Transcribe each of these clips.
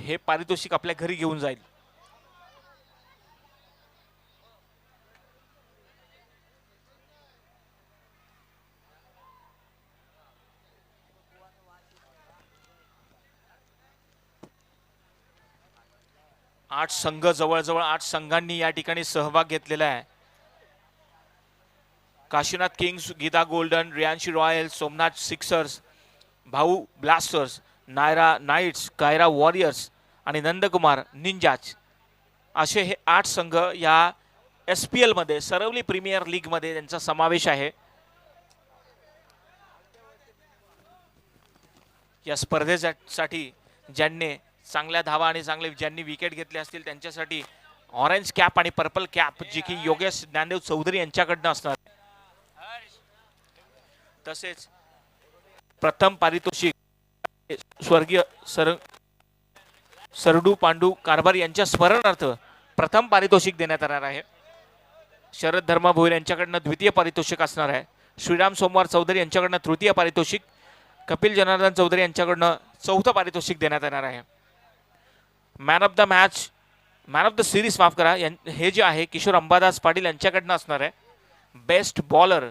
हे पारितोषिक आपल्या घरी घेऊन जाईल. आठ संघ, जवळजवळ 8 संघांनी या ठिकाणी सहभाग घेतलेला आहे. Kashinath kings, Geeta golden, Riyanshi royals, Somnath sixers, Bhau blasters, Naira knights, Kaira warriors आणि नंदकुमार निंजाच असे हे 8 संघ या SPL मध्ये, सरवली प्रीमियर लीग मध्ये त्यांचा समावेश आहे. या स्पर्धेसाठी ज्यांनी चांगल्या धावा आणि चांगले ज्यांनी विकेट घेतले असतील त्यांच्यासाठी ऑरेंज कॅप आणि पर्पल कॅप जी की योगेश ज्ञानदेव चौधरी यांच्याकडनं असणार. तसेच प्रथम पारितोषिक स्वर्गीय सरडू पांडू कारभार यांच्या स्मरणार्थ प्रथम पारितोषिक देण्यात येणार आहे. शरद धर्मा भोईर यांच्याकडनं द्वितीय पारितोषिक असणार आहे. श्रीराम सोमवार चौधरी यांच्याकडनं तृतीय पारितोषिक, कपिल जनार्दन चौधरी यांच्याकडनं चौथं पारितोषिक देण्यात येणार आहे. Man of the match, man of the series माफ करा, हे जे आहे किशोर अंबादास पाटील यांच्याकडनं असणार आहे. बेस्ट बॉलर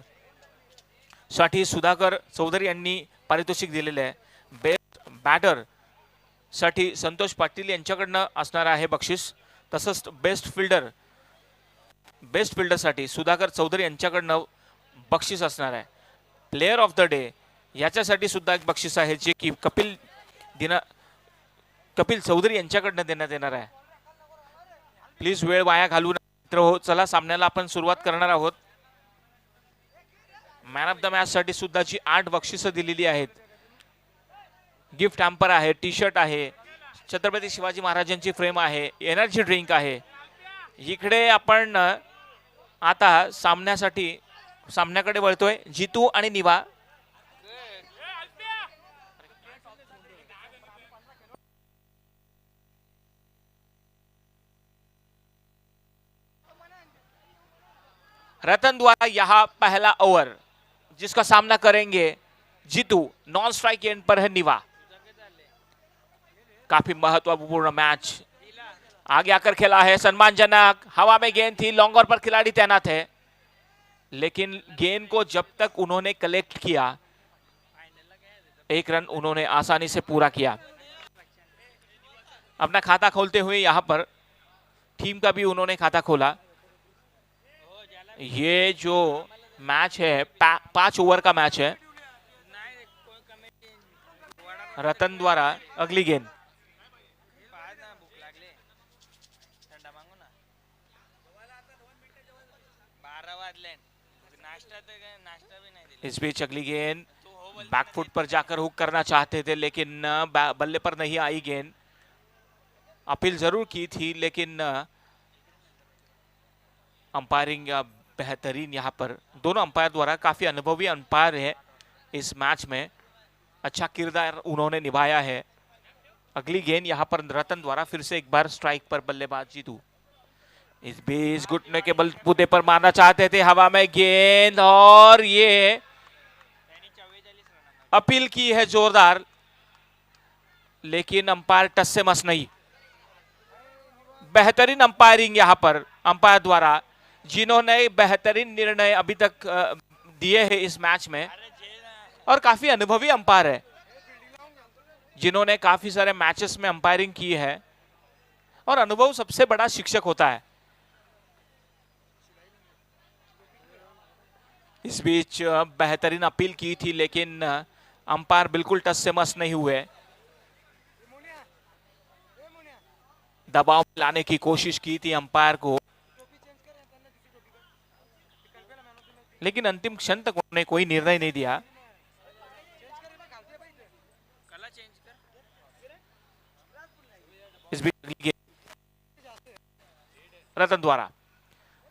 साठी सुधाकर चौधरी यांनी पारितोषिक दिलेले आहे. बेस्ट बॅटर साठी संतोष पाटील यांच्याकडनं असणार आहे बक्षीस. तसंच बेस्ट फिल्डरसाठी सुधाकर चौधरी यांच्याकडनं बक्षीस असणार आहे. प्लेयर ऑफ द डे याच्यासाठी सुद्धा एक बक्षीस आहे जे की कपिल चौधरी यांच्याकडनं देण्यात येणार आहे. प्लीज वेळ वाया घालू नका हो. चला सामन्याला आपण सुरुवात करणार आहोत. मॅन ऑफ द मॅच साठी सुद्धा जी 8 बक्षिसं दिलेली आहेत. गिफ्ट हॅम्पर आहे, टी शर्ट आहे, छत्रपती शिवाजी महाराजांची फ्रेम आहे, एनर्जी ड्रिंक आहे. इकडे आपण आता सामन्याकडे वळतोय. जितू आणि निवा रतन द्वारा यहां पहला ओवर जिसका सामना करेंगे जीतू. नॉन स्ट्राइक एंड पर है निवा. काफी महत्वपूर्ण मैच आगे आकर खेला है, सम्मानजनक. हवा में गेंद थी, लॉन्गर पर खिलाड़ी तैनात है, लेकिन गेंद को जब तक उन्होंने कलेक्ट किया, 1 रन उन्होंने आसानी से पूरा किया. अपना खाता खोलते हुए यहां पर टीम का भी उन्होंने खाता खोला. ये जो मैच है 5 ओवर का मैच है. रतन द्वारा अगली गेंद. इस बीच अगली गेंद बैकफुट पर जाकर हुक करना चाहते थे, लेकिन बल्ले पर नहीं आई गेंद. अपील जरूर की थी, लेकिन अंपायरिंग बेहतरीन. यहाँ पर दोनों अंपायर द्वारा, काफी अनुभवी अंपायर है इस मैच में, अच्छा किरदार उन्होंने निभाया है. अगली गेंद यहाँ पर रतन द्वारा फिर से एक बार स्ट्राइक पर बल्लेबाज जीतू. इस बीच घुटने के बलबूते पर मारना चाहते थे, हवा में गेंद, और ये अपील की है जोरदार, लेकिन अंपायर टस से मस नहीं. बेहतरीन अंपायरिंग यहाँ पर अंपायर द्वारा, जिन्होंने बेहतरीन निर्णय अभी तक दिए हैं इस मैच में, और काफी अनुभवी अंपायर है जिन्होंने काफी सारे मैचेस में अंपायरिंग की है, और अनुभव सबसे बड़ा शिक्षक होता है. इस बीच बेहतरीन अपील की थी, लेकिन अंपायर बिल्कुल टच से मस नहीं हुए. दबाव लाने की कोशिश की थी अंपायर को, लेकिन अंतिम क्षण तक उन्होंने कोई निर्णय नहीं दिया. इस बीच रतन द्वारा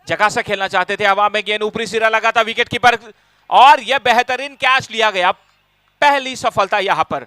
जगह से खेलना चाहते थे, हवा में गेंद ऊपरी सिरा लगा था, विकेट कीपर, और यह बेहतरीन कैच लिया गया. पहली सफलता यहां पर.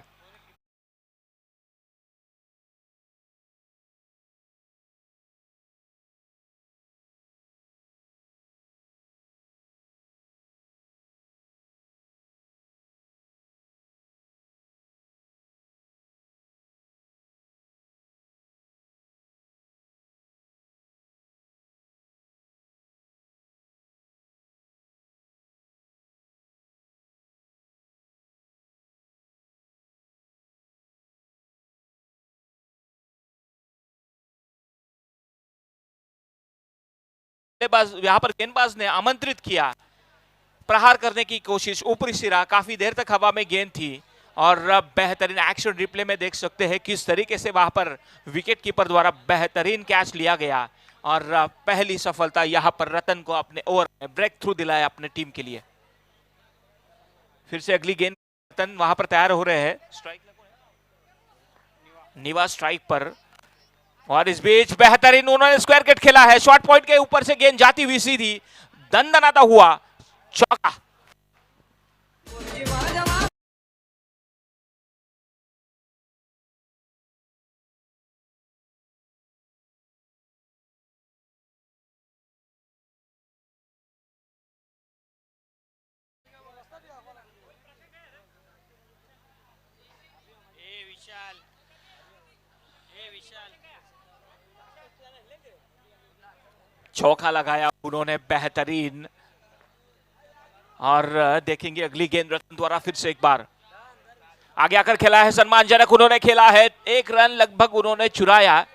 बल्लेबाज यहाँ पर गेंदबाज ने आमंत्रित किया, प्रहार करने की कोशिश, ऊपरी सिरा, काफी देर तक हवा में गेंद थी और बेहतरीन एक्शन रिप्ले में देख सकते हैं किस तरीके से वहां पर विकेट कीपर द्वारा बेहतरीन कैच लिया गया और पहली सफलता यहां पर रतन को अपने ओवर में ब्रेक थ्रू दिलाया अपने टीम के लिए। फिर से अगली गेंद रतन वहां पर तैयार हो रहे हैं, स्ट्राइक निवा स्ट्राइक पर, और इस बीच बेहतरीन उन्होंने स्क्वायर कट खेला है, शॉर्ट पॉइंट के ऊपर से गेंद जाती हुई सीधी, दंदनाता हुआ चौका। चौका लगाया उन्होंने बेहतरीन, और देखेंगे अगली गेंद रतन द्वारा फिर से एक बार आगे आकर खेला है, सम्मानजनक उन्होंने खेला है, एक रन लगभग उन्होंने चुराया,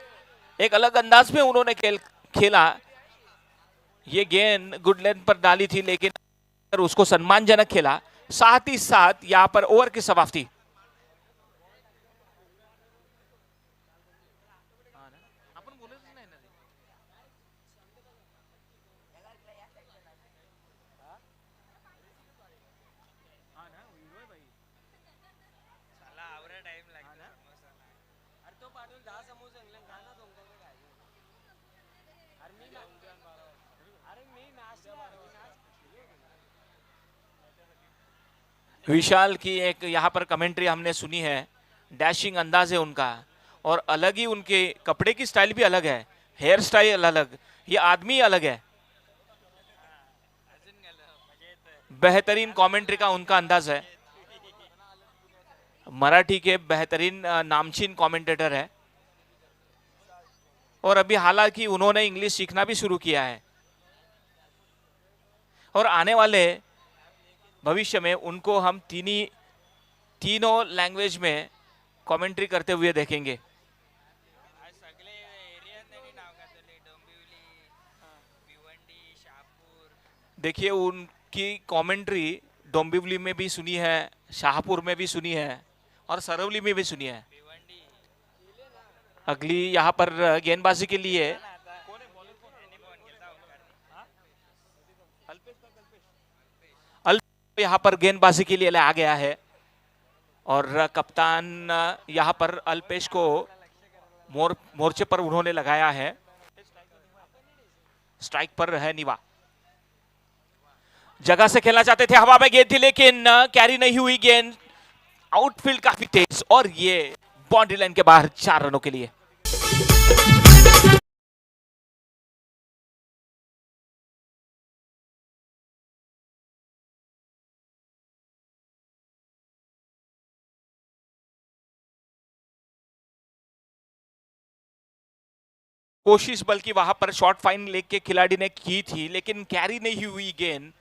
एक अलग अंदाज में उन्होंने खेला। ये गेंद गुड लेंथ पर डाली थी लेकिन उसको सम्मानजनक खेला, साथ ही साथ यहां पर ओवर की समाप्ति। विशाल की एक यहाँ पर कमेंट्री हमने सुनी है, डैशिंग अंदाज है उनका और अलग ही उनके कपड़े की स्टाइल भी अलग है, हेयर स्टाइल अलग, ये आदमी अलग है। बेहतरीन कमेंट्री का उनका अंदाज है, मराठी के बेहतरीन नामचीन कमेंटेटर है और अभी हालांकि उन्होंने इंग्लिश सीखना भी शुरू किया है और आने वाले भविष्य में उनको हम तीनों लैंग्वेज में कमेंट्री करते हुए देखेंगे। देखिए उनकी कमेंट्री डोंबिवली में भी सुनी है, शाहपुर में भी सुनी है और सरवली में भी सुनी है। अगली यहाँ पर गेंदबाजी के लिए यहाँ पर गेंदबाजी के लिए आ गया है और कप्तान यहाँ पर अल्पेश को मोर्चे पर उन्होंने लगाया है। स्ट्राइक पर है निवा, जगह से खेलना चाहते थे, हवा में गेंद थी लेकिन कैरी नहीं हुई गेंद, आउटफील्ड काफी तेज और ये बाउंड्री लाइन के बाहर 4 रनों के लिए। कोशिश बल्कि वहां पर शॉर्ट फाइन लेग के खिलाड़ी ने की थी लेकिन कैरी नहीं हुई गेंद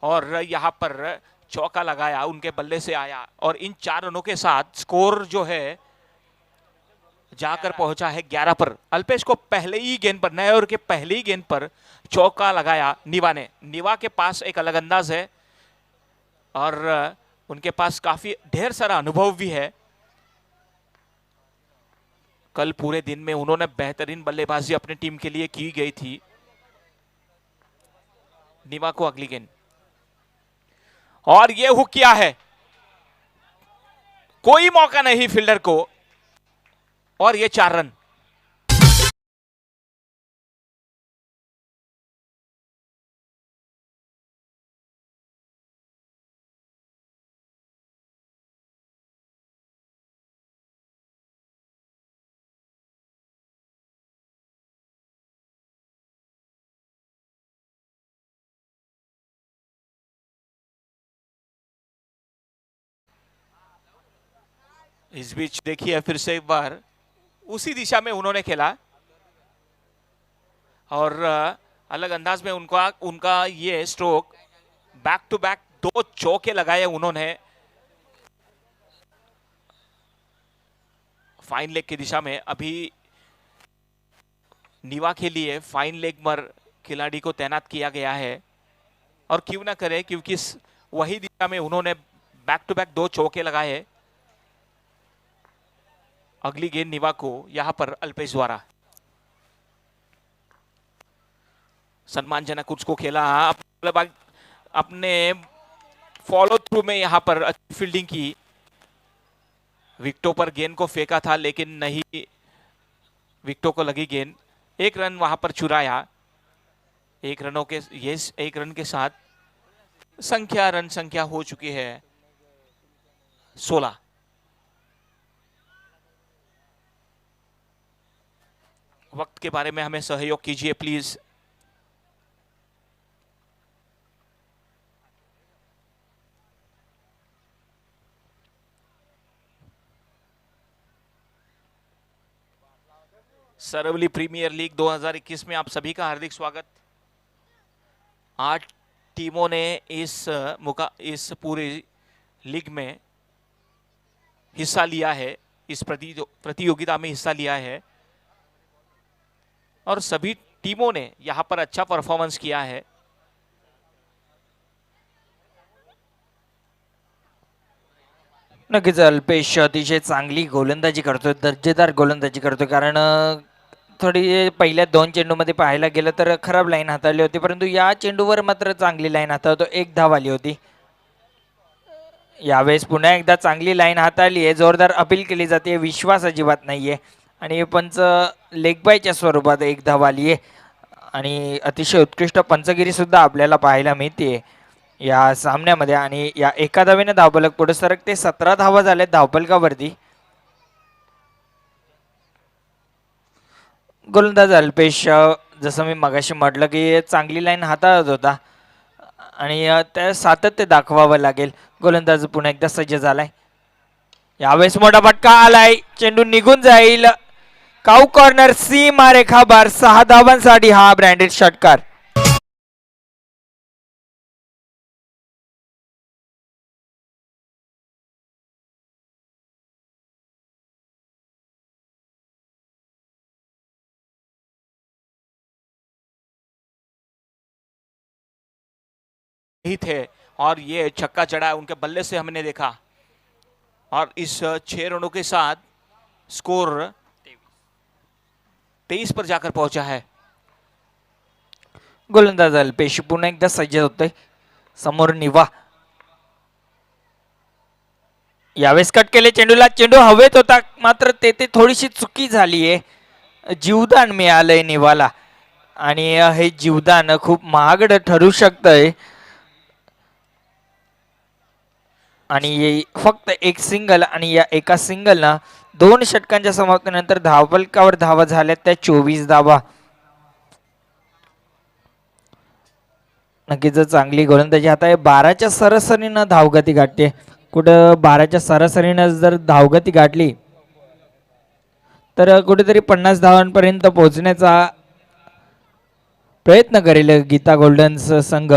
और यहां पर चौका लगाया, उनके बल्ले से आया और इन 4 रनों के साथ स्कोर जो है जाकर पहुंचा है 11 पर। अल्पेश को पहले ही गेंद पर, नए ओवर के पहले ही गेंद पर चौका लगाया निवा ने। निवा के पास एक अलग अंदाज है और उनके पास काफी ढेर सारा अनुभव भी है। कल पूरे दिन में उन्होंने बेहतरीन बल्लेबाजी अपनी टीम के लिए की गई थी। निवा को अगली गेंद और ये हुक किया है, कोई मौका नहीं फील्डर को और ये 4 रन। इस बीच देखिए फिर से एक बार उसी दिशा में उन्होंने खेला और अलग अंदाज में उनका ये स्ट्रोक, बैक टू बैक 2 चौके लगाए उन्होंने फाइन लेग की दिशा में। अभी निवा के लिए फाइन लेग पर खिलाड़ी को तैनात किया गया है, और क्यों ना करे, क्योंकि वही दिशा में उन्होंने बैक टू बैक 2 चौके लगाए। अगली गेंद निवा को यहां पर अल्पेश द्वारा सम्मानजनक उसको खेला, अपने फॉलो थ्रू में यहां पर अच्छी फील्डिंग की। विकेटों पर गेंद को फेंका था लेकिन नहीं, विकेटों को लगी गेंद। 1 रन वहां पर चुराया। 1 रन के साथ रन संख्या हो चुकी है 16। वक्त के बारे में हमें सहयोग कीजिए प्लीज। सरवली प्रीमियर लीग 2021 में आप सभी का हार्दिक स्वागत। 8 टीमों ने इस पूरी लीग में हिस्सा लिया है, इस प्रतियोगिता में हिस्सा लिया है, और सभी टीमों ने यहां पर अच्छा परफॉर्मेंस किया है। नक्कीच अल्पेश अतिशय चांगली गोलंदाजी करतोय, दर्जेदार गोलंदाजी करतोय. कारण थोडी पहिल्या 2 चेंडूमध्ये पाहायला गेलं तर खराब लाईन हाताळली होती, परंतु या चेंडूवर मात्र चांगली लाईन हाताळतो. 1 धाव आली होती. यावेळेस पुन्हा एकदा चांगली लाईन हाताळली आहे. जोरदार अपील केली जाते, विश्वास अजिबात नाहीये, आणि पंच लेग बायच्या स्वरूपात 1 धाव आली आहे. आणि अतिशय उत्कृष्ट पंचगिरी सुद्धा आपल्याला पाहायला मिळते या सामन्यामध्ये. आणि या एका धावेने धावफलक पुढे सरकते. 17 धावा झाल्या धावफलकावरती. गोलंदाज अल्पेश, जसं मी मगाशी म्हटलं की चांगली लाईन हाताळत होता आणि त्या सातत्य दाखवावं लागेल. गोलंदाज पुन्हा एकदा सज्ज झालाय. यावेळेस मोठा फटका आलाय, चेंडू निघून जाईल. काऊ कॉर्नर, सीमा रेखा बार. 6 धावांसाठी हा ब्रँडेड षटकार. ही थे और ये छक्का चढ़ा उनके बल्ले से हमने देखा, और इस 6 रनों के साथ स्कोर 23 पर जाकर पहुंचा है. गोलंदाज अल्पेश पुन्हा एकदा सज्ज होतोय. समोर निवा. यावेळेस कट केले चेंडूला. चेंडू हवेत होता, मात्र तेथे थोडीशी चुकी झाली आहे. जीवदान मिळालंय निवाला, आणि हे जीवदान खूप महागड ठरू शकतंय. आणि फक्त 1 सिंगल, आणि या एका सिंगलना 2 षटकांच्या समाप्तीनंतर धावफलकावर धावा झाल्या त्या 24 धावा. नक्कीच चांगली गोलंदाजी आता आहे. 12च्या सरासरीनं धावगती गाठते. कुठं 12च्या सरासरीनं जर धावगती गाठली तर कुठेतरी 50 धावांपर्यंत पोहोचण्याचा प्रयत्न करेल गीता गोल्डन्स संघ.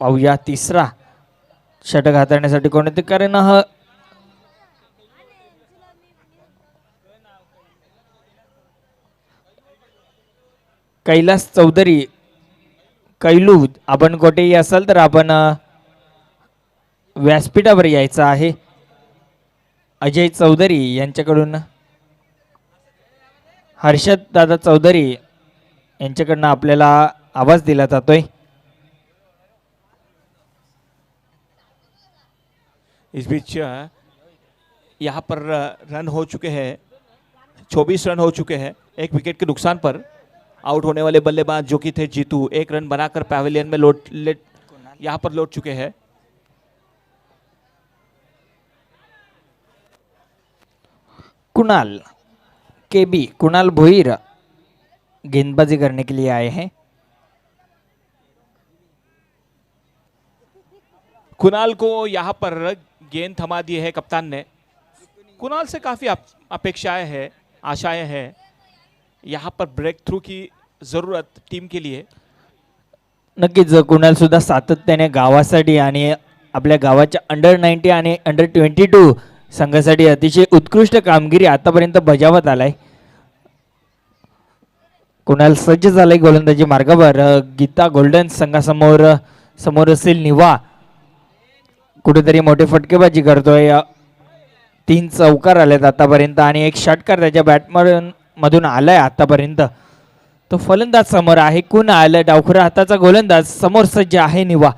पाहूया तिसरा षटक हाताळण्यासाठी कोणते, कारण कैलास चौधरी, कैलू आपण कोठेही असाल तर आपण व्यासपीठावर यायचं आहे. अजय चौधरी यांच्याकडून हर्षद दादा चौधरी यांच्याकडून आपल्याला आवाज दिला जातोय. इस बीच यहाँ पर रन हो चुके हैं, 24 रन हो चुके हैं. 1 विकेट के नुकसान पर आउट होने वाले बल्लेबाज जो कि थे जीतू, 1 रन बनाकर पैवेलियन में यहाँ पर लौट चुके हैं. कुणाल केबी, कुणाल भोईर गेंदबाजी करने के लिए आए हैं. कुणाल को यहाँ पर गेंद थमा दी है कप्तान ने. कुणाल से काफी अपेक्षाएं हैं, आशाएं हैं. यहाँ पर ब्रेक थ्रू की जरूरत टीम के लिए. नक्कीच कुणाल सुद्धा सातत्याने गावासाठी आणि आपल्या गावाच्या अंडर-19 आणि अंडर-22 संघासाठी अतिशय उत्कृष्ट कामगिरी आतापर्यंत बजावत आलाय. कुणाल सज्ज झालाय गोलंदाजी मार्गावर. गीता गोल्डन संघासमोर समोर असेल निवा. कुठेतरी मोठे फटकेबाजी करतोय. 3 चौकार आलेत आतापर्यंत आणि एक षटकार त्याच्या बॅटमन मधून आलाय आतापर्यंत. तो फलंदाज समोर आहे कुणाल. डावखुरा हाताचा गोलंदाज समोर सज्ज आहे निवा.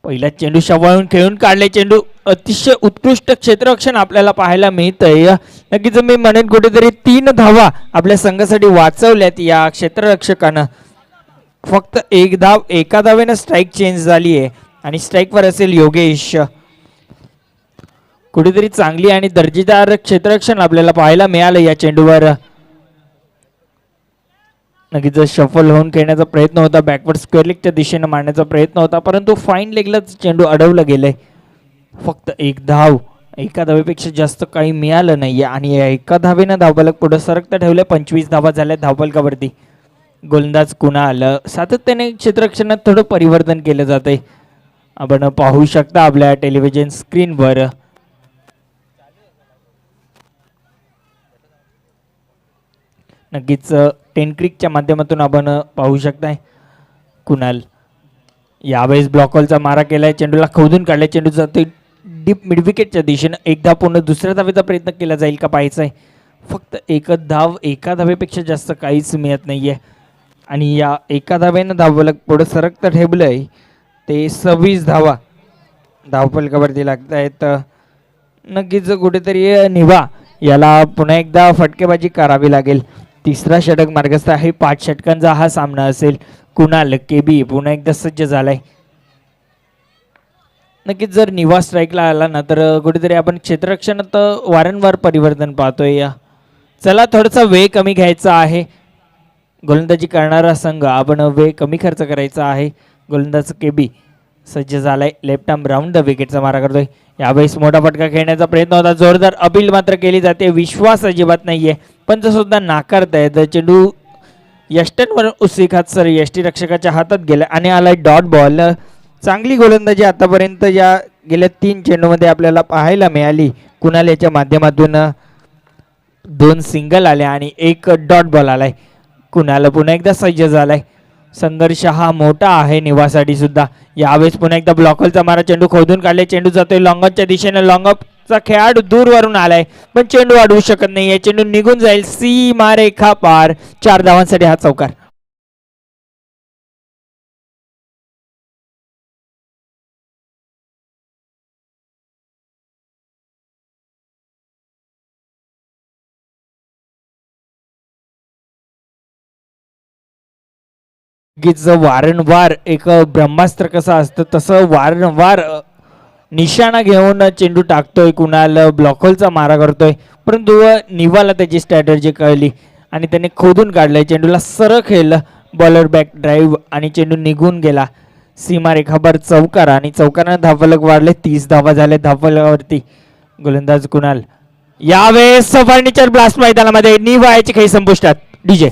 पहिला चेंडू शवळून खेळून काढले. चेंडू अतिशय उत्कृष्ट क्षेत्ररक्षण आपल्याला पाहायला मिळतंय. नक्कीच मी म्हणेन कुठेतरी 3 धावा आपल्या संघासाठी वाचवल्यात या क्षेत्ररक्षकानं. फक्त एक धाव एका धावेनं स्ट्राईक चेंज झाली आहे आणि स्ट्राईकवर असेल योगेश. कुठेतरी चांगली आणि दर्जेदार क्षेत्ररक्षण आपल्याला पाहायला मिळालं या चेंडूवर. नक्कीच शफल होऊन खेळण्याचा प्रयत्न होता. बॅकवर्ड स्क्वेअर लेगच्या दिशेने मारण्याचा प्रयत्न होता परंतु फाईन लेगलाच चेंडू अडवलं गेलंय. फक्त एक धाव. एका धावेपेक्षा जास्त काही मिळालं नाहीये आणि या एका धावेनं धावफलक पुढे सरकता ठेवलं. 25 धावा झाल्या धावफलकावरती. गोलंदाज कुणाल. सातत्याने क्षेत्ररक्षणात थोडं परिवर्तन केलं जाते. आपण पाहू शकता आपल्या टेलिव्हिजन स्क्रीनवर. नक्कीच टेनक्रिकच्या माध्यमातून आपण पाहू शकताय. कुणाल यावेळेस ब्लॉकॉलचा मारा केलाय. चेंडूला खोदून काढलाय. चेंडू जातोय डीप मिडविकेटच्या दिशेनं. एक धाव पूर्ण दुसऱ्या धावेचा प्रयत्न केला जाईल का पाहायचा आहे. फक्त एकच धाव. एका धावेपेक्षा जास्त काहीच मिळत नाहीये आणि या एका धावेनं धावफलक पुढे सरकता ठेवलंय. ते 26 धावा धावफलकावरती लागत आहेत. नक्कीच कुठेतरी निवा याला पुन्हा एकदा फटकेबाजी करावी लागेल. तिसरा षटक मार्गस्थ आहे. 5 षटकांचा हा सामना असेल. कुणाल केबी पुन्हा एकदा सज्ज झालाय. नक्कीच जर निवा स्ट्राईकला आला ना तर कुठेतरी आपण क्षेत्ररक्षणात वारंवार परिवर्तन पाहतोय. चला थोडासा वेळ कमी घ्यायचा आहे. गोलंदाजी करणारा संघ आपण वेळ कमी खर्च करायचा आहे. गोलंदाज केबी सज्ज झालाय. लेफ्ट आर्म राऊंड द विकेटचा मारा करतोय. यावेळेस मोठा फटका खेळण्याचा प्रयत्न होता. जोरदार अपील मात्र केली जाते. विश्वास अजिबात नाहीये. पंच सुद्धा नाकारतायत. चेंडू यष्टनवर उसिखात सर यष्टी रक्षकाच्या हातात गेला आणि आलाय डॉट बॉल. चांगली गोलंदाजी आतापर्यंत या गेल्या 3 चेंडूमध्ये आपल्याला पाहायला मिळाली. कुणाल याच्या माध्यमातून 2 सिंगल आले आणि 1 डॉट बॉल आलाय. कुणाल पुन्हा एकदा सज्ज झालाय. संघर्ष हा मोठा आहे निवासाठी सुद्धा. यावेळेस पुन्हा एकदा ब्लॉकलचा मारा. चेंडू खोदून काढले. चेंडू जातोय लॉंगऑनच्या दिशेने. लॉंगऑनचा खेळाडू दूरवरून आलाय पण चेंडू अडवू शकत नाहीये. चेंडू निघून जाईल. सीमा रेखा पार. 4 धावांसाठी हा चौकार. वारंवार एक ब्रह्मास्त्र कसं असतं तसं वारंवार निशाणा घेऊन चेंडू टाकतोय. कुणाल ब्लॉकहोलचा मारा करतोय परंतु निवाला त्याची स्ट्रॅटर्जी कळली आणि त्याने खोदून काढलंय. चेंडूला सरळ खेळलं. बॉलर बॅक ड्राईव्ह आणि चेंडू निघून गेला. सीमारेखाभर चौकार आणि चौकारानं धावफलक वाढले. 30 धावा झाले धावफलकावरती. गोलंदाज कुणाल. यावेळेस फर्निचर ब्लास्ट मैदानामध्ये निवायची काही संपुष्टात. डीजे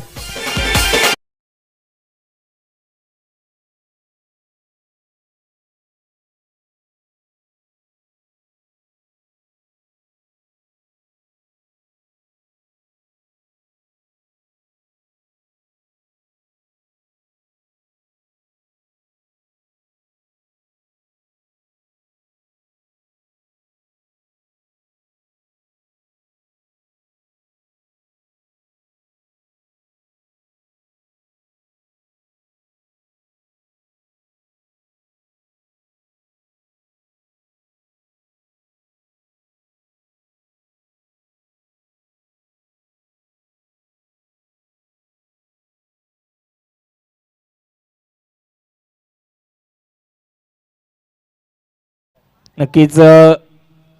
नक्कीच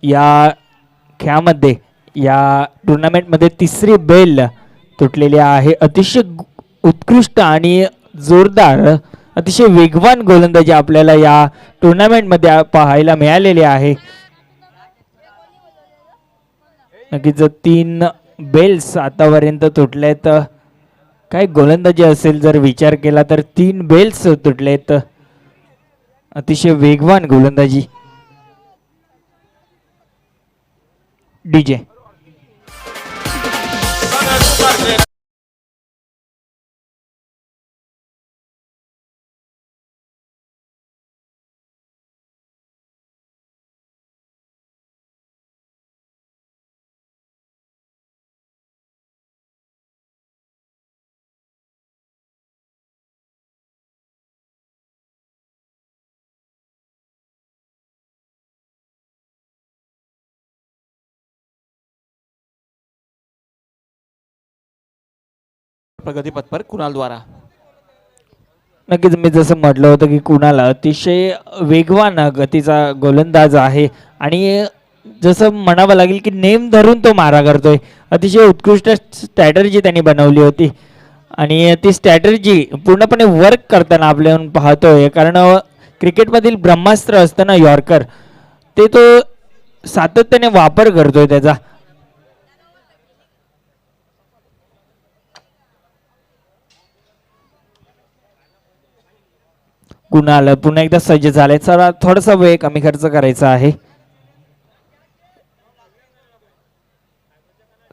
या खेळामध्ये या टुर्नामेंटमध्ये 3री बेल तुटलेली आहे. अतिशय उत्कृष्ट आणि जोरदार अतिशय वेगवान गोलंदाजी आपल्याला या टुर्नामेंटमध्ये पाहायला मिळालेली आहे. नक्कीच 3 बेल्स आतापर्यंत तुटलेत. काय गोलंदाजी असेल जर विचार केला तर 3 बेल्स तुटलेत. अतिशय वेगवान गोलंदाजी. डीजे प्रगतीपथपर कुणालद्वारा. नक्कीच मी जसं म्हटलं होतं की कुणाल अतिशय वेगवान गतीचा गोलंदाज आहे आणि जसं म्हणावं लागेल की नेम धरून तो मारा करतोय. अतिशय उत्कृष्ट स्ट्रॅटर्जी त्यांनी बनवली होती आणि ती स्ट्रॅटर्जी पूर्णपणे वर्क करताना आपल्याला पाहतोय. कारण क्रिकेटमधील ब्रह्मास्त्र असतं ना यॉर्कर, ते तो सातत्याने वापर करतोय त्याचा. कुणाल पुन्हा एकदा सज्ज झालाय. चला थोडासा वेळ कमी खर्च करायचा आहे.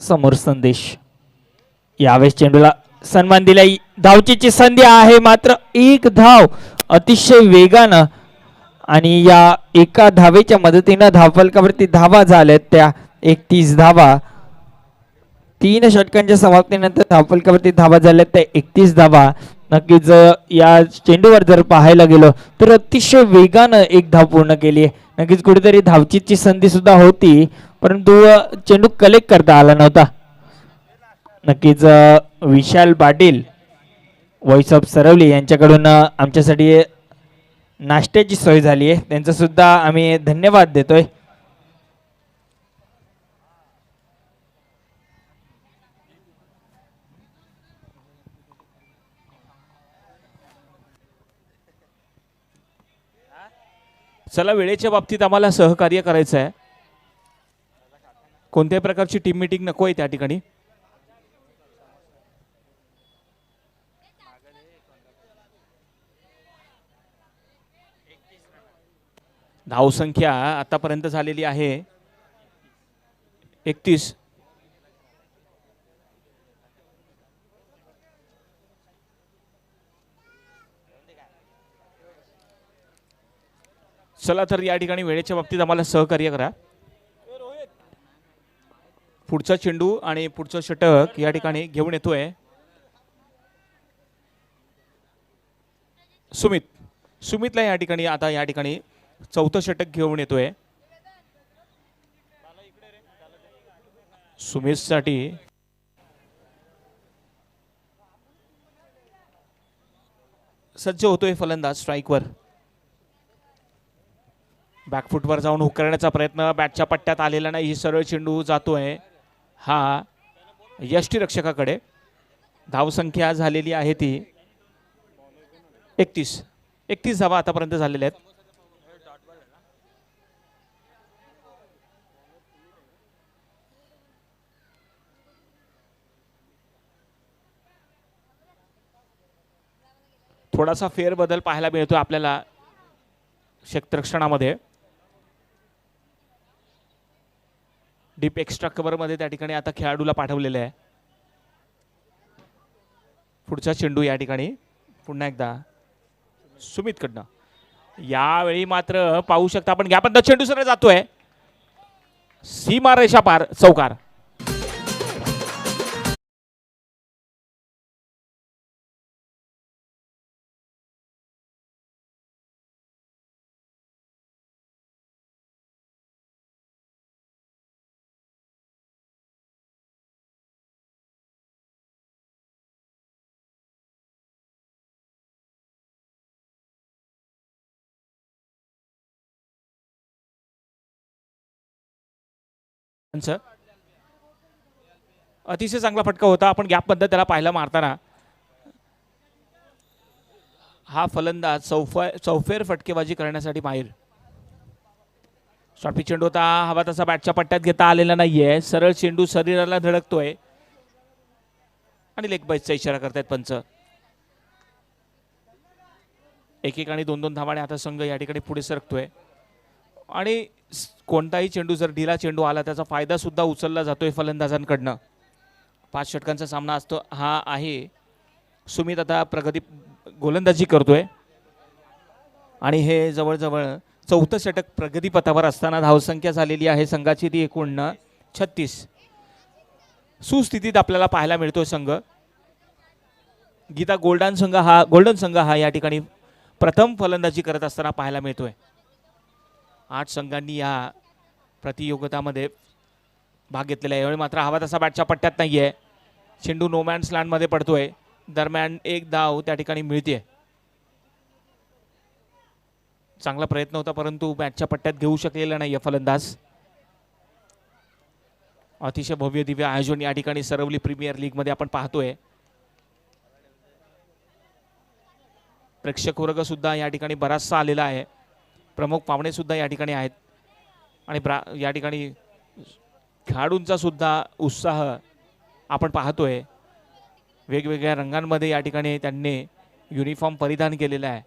समोर संदेश, यावेळेस चेंडूला सन्मान दिलाय. धावचीची संधी आहे मात्र एक धाव अतिशय वेगानं आणि या एका धावेच्या मदतीनं धावफलकावरती धावा झाल्यात त्या 31 धावा. 3 षटकांच्या समाप्तीनंतर धावफलकावरती धावा झाल्यात त्या 31 धावा. नक्कीच या चेंडूवर जर पाहायला गेलो तर अतिशय वेगानं एक धाव पूर्ण केली आहे. नक्कीच कुठेतरी धावचीची संधी सुद्धा होती परंतु चेंडू कलेक्ट करता आला नव्हता. नक्कीच विशाल पाटील व्हॉइस ऑफ सरवली यांच्याकडून आमच्यासाठी नाश्त्याची सोय झाली आहे, त्यांचा सुद्धा आम्ही धन्यवाद देतोय. चला वेळेच्या बाबतीत आम्हाला सहकार्य करायचं आहे. कोणत्याही प्रकारची टीम मीटिंग नको आहे त्या ठिकाणी. धावसंख्या आतापर्यंत झालेली आहे 31. चला तर या ठिकाणी वेळेच्या बाबतीत आम्हाला सहकार्य करा. पुढचा चेंडू आणि पुढचं षटक या ठिकाणी घेऊन येतोय सुमित. सुमितला या ठिकाणी आता या ठिकाणी चौथं षटक घेऊन येतोय. सुमितसाठी सज्ज होतोय फलंदाज स्ट्राईकवर. बॅकफुटवर जाऊन हुक करण्याचा प्रयत्न, बॅटच्या पट्ट्यात आलेला नाही. सरळ चेंडू जातोय हा यष्टीरक्षकाकडे. धावसंख्या झालेली आहे ती 31. 31 धावा आतापर्यंत झालेल्या आहेत. थोडासा फेरबदल पाहायला मिळतो आपल्याला क्षेत्ररक्षणामध्ये. डीप एक्स्ट्रा कव्हर मध्ये त्या ठिकाणी आता खेळाडूला पाठवलेलं आहे. पुढचा चेंडू या ठिकाणी पुन्हा एकदा सुमितकडनं. यावेळी मात्र पाहू शकता आपण गॅपमध्ये चेंडू सरळ जातोय सीमारेषा पार, चौकार. अतिशय चांगला फटका होता. आपण गॅप मध्ये त्याला पाहिला मारताना. हा फलंदाज चौफेर फटकेबाजी करण्यासाठी माहीर. शॉर्ट पिच चेंडू होता, हवा तसा बॅटच्या पट्ट्यात घेता आलेला नाहीये. सरळ चेंडू शरीराला धडकतोय आणि लेग बाईटचा इशारा करतायत पंच. एक आणि 2-2 धावाने आता संघ या ठिकाणी पुढे सरकतोय आणि कोणताही चेंडू जर ढिला चेंडू आला त्याचा फायदा सुद्धा उचलला जातोय फलंदाजांकडनं. 5 षटकांचा सामना असतो हा आहे. सुमित आता प्रगती गोलंदाजी करतोय आणि हे जवळजवळ चौथं षटक प्रगतीपथावर असताना धावसंख्या झालेली आहे संघाची ती एकूण 36. सुस्थितीत आपल्याला पाहायला मिळतोय संघ. गीता गोल्डन संघ हा या ठिकाणी प्रथम फलंदाजी करत असताना पाहायला मिळतोय. 8 संघांनी या प्रतियोगितामध्ये भाग घेतलेला आहे. यावेळी मात्र हवा तसा बॅटच्या पट्ट्यात नाहीये. चेंडू नोमॅन्स लँडमध्ये पडतोय. दरम्यान एक धाव त्या ठिकाणी मिळते. चांगला प्रयत्न होता परंतु मॅचच्या पट्ट्यात घेऊ शकलेला नाही फलंदाज. अतिशय भव्य दिव्य आयोजन या ठिकाणी सरवली प्रीमियर लीग मध्ये आपण पाहतोय. प्रेक्षक वर्ग सुद्धा या ठिकाणी बराचसा आलेला आहे. प्रमुख पाहुणे सुद्धा या ठिकाणी आहेत आणि या ठिकाणी खेळाडूंचा सुद्धा उत्साह आपण पाहतोय. वेगवेगळ्या रंगांमध्ये या ठिकाणी त्यांनी युनिफॉर्म परिधान केलेला आहे.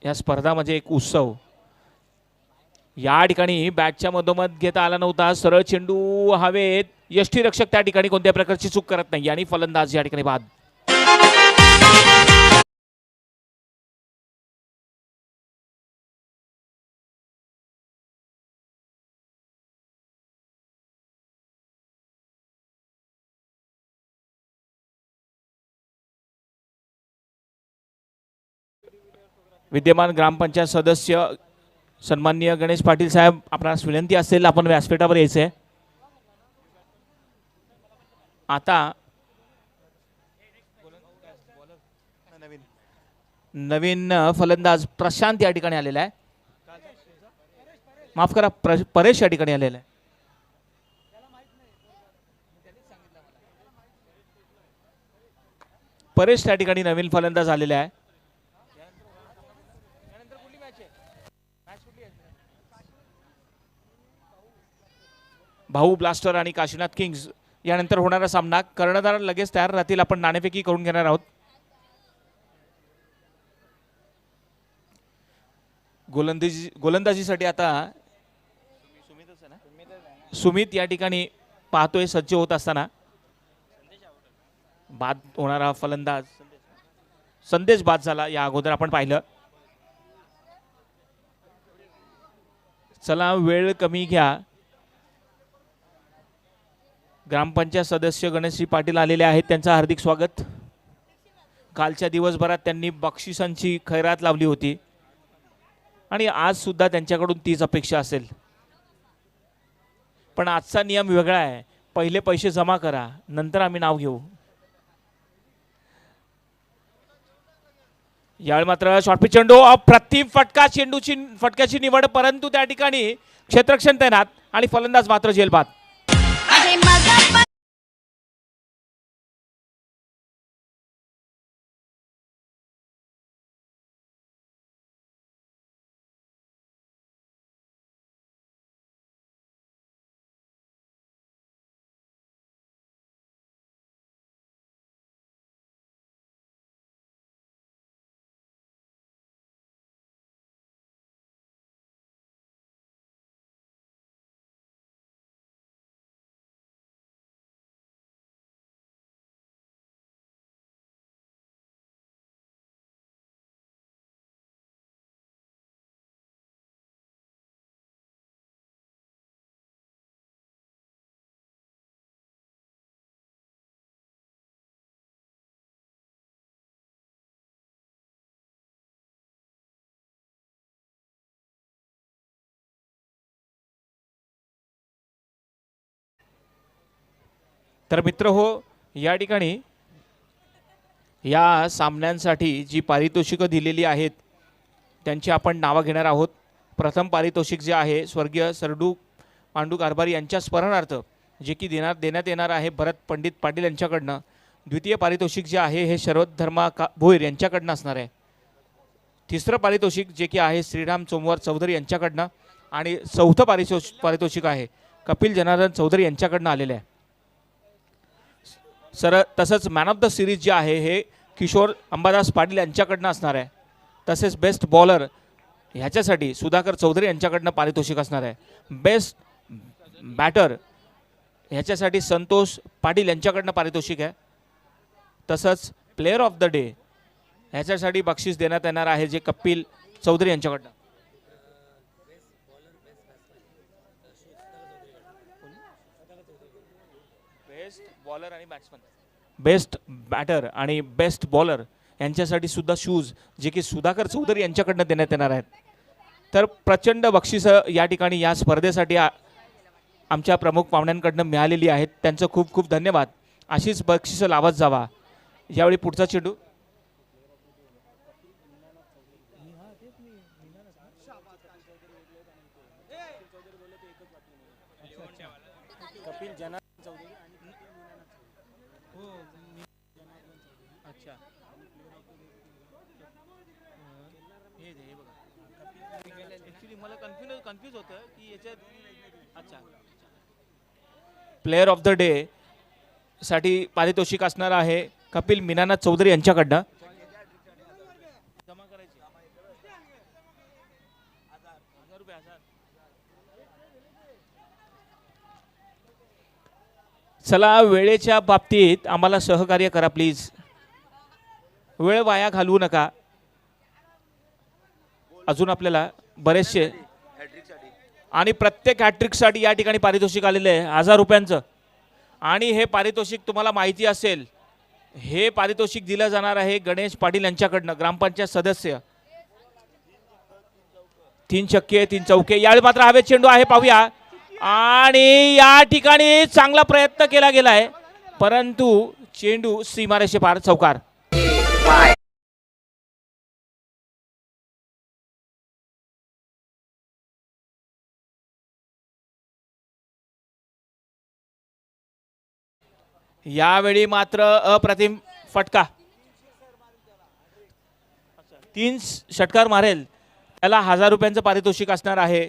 या स्पर्धा म्हणजे एक उत्सव. या ठिकाणी बॅटच्या मधोमध घेता आला नव्हता. सरळ चेंडू हवेत. यष्टीरक्षक त्या ठिकाणी कोणत्या प्रकारची चूक करत नाही आणि फलंदाज या ठिकाणी बाद. विद्यमान ग्रामपंचायत सदस्य सन्माननीय गणेश पाटील साहेब, आपणास विनंती असेल आपण व्यासपीठावर यायचे. आता नवीन फलंदाज प्रशांत या ठिकाणी आलेला आहे. माफ करा, परेश या ठिकाणी आलेला आहे. परेश त्या ठिकाणी नवीन फलंदाज आलेला आहे. भाऊ ब्लास्टर आणि काशीनाथ किंग्स यानंतर होणारा सामना. कर्णधार लगेच तयार राहतील. आपण नाणेफेकी करून घेणार आहोत. गोलंदाजीसाठी आता सुमित या ठिकाणी पाहतोय सज्ज होत असताना. बाद होणारा फलंदाज संदेश बाद झाला. या अगोदर आपण पाहिलं. चला वेळ कमी घ्या. ग्रामपंचायत सदस्य गणेशजी पाटील आलेले आहेत. त्यांचं हार्दिक स्वागत. कालच्या दिवसभरात त्यांनी बक्षिसांची खैरात लावली होती आणि आज सुद्धा त्यांच्याकडून तीच अपेक्षा असेल. पण आजचा नियम वेगळा आहे. पहिले पैसे जमा करा, नंतर आम्ही नाव घेऊ. यावेळी मात्र शॉर्टपिच चेंडू, अप्रतिम फटका. चेंडूची फटक्याची निवड, परंतु त्या ठिकाणी क्षेत्ररक्षण तैनात आणि फलंदाज मात्र जेलबाद. तर मित्र हो, या ठिकाणी या सामन्यांसाठी जी पारितोषिकं दिलेली आहेत त्यांची आपण नावं घेणार आहोत. प्रथम पारितोषिक जे आहे स्वर्गीय सरडू पांडू कारभारी यांच्या स्मरणार्थ जे की देण्यात येणार आहे भरत पंडित पाटील यांच्याकडनं. द्वितीय पारितोषिक जे आहे हे शरद धर्मा भोईर यांच्याकडनं असणार आहे. तिसरं पारितोषिक जे की आहे श्रीराम सोमवार चौधरी यांच्याकडनं आणि चौथं पारितोषिक आहे कपिल जनार्दन चौधरी यांच्याकडनं आलेलं आहे. तसंच मॅन ऑफ द सिरीज जे आहे हे किशोर अंबादास पाटील यांच्याकडनं असणार आहे. तसेच बेस्ट बॉलर ह्याच्यासाठी सुधाकर चौधरी यांच्याकडनं पारितोषिक असणार आहे. बेस्ट बॅटर ह्याच्यासाठी संतोष पाटील यांच्याकडनं पारितोषिक आहे. तसंच प्लेयर ऑफ द डे ह्याच्यासाठी बक्षीस देण्यात येणार आहे जे कपिल चौधरी यांच्याकडनं. बेस्ट बॉलर आणि बॅट्समन, बेस्ट बॅटर आणि बेस्ट बॉलर यांच्यासाठी सुद्धा शूज जे की सुधाकर चौधरी यांच्याकडनं देण्यात येणार आहेत. तर प्रचंड बक्षीस या ठिकाणी या स्पर्धेसाठी आमच्या प्रमुख पाहुण्यांकडनं मिळालेली आहेत. त्यांचं खूप खूप धन्यवाद. अशीच बक्षिसं लावत जावा. यावेळी पुढचा चेंडू कन्फ्यूज होतं की याच्यात अच्छा प्लेयर ऑफ द डे साठी पारितोषिक असणार आहे कपिल मीनानाथ चौधरी यांच्याकडनं. जमा करायचे 1000 रुपये. चला वेळेच्या बाबतीत आम्हाला सहकार्य करा प्लीज. वेळ वाया घालवू नका. अजून आपल्याला बरेचसे आणि प्रत्येक हॅट्रिकसाठी या ठिकाणी पारितोषिक आलेले आहे 1000 रुपयांचं. आणि हे पारितोषिक तुम्हाला माहिती असेल हे पारितोषिक दिलं जाणार आहे गणेश पाटील यांच्याकडनं ग्रामपंचायत सदस्य. 3 छक्के 3 चौके. यावेळी मात्र हवेत चेंडू आहे पाहूया. आणि या ठिकाणी चांगला प्रयत्न केला गेलाय परंतु चेंडू सीमारेषे पार चौकार. यावेळी मात्र अप्रतिम फटका. 3 षटकार मारेल त्याला 1000 रुपयांचं पारितोषिक असणार आहे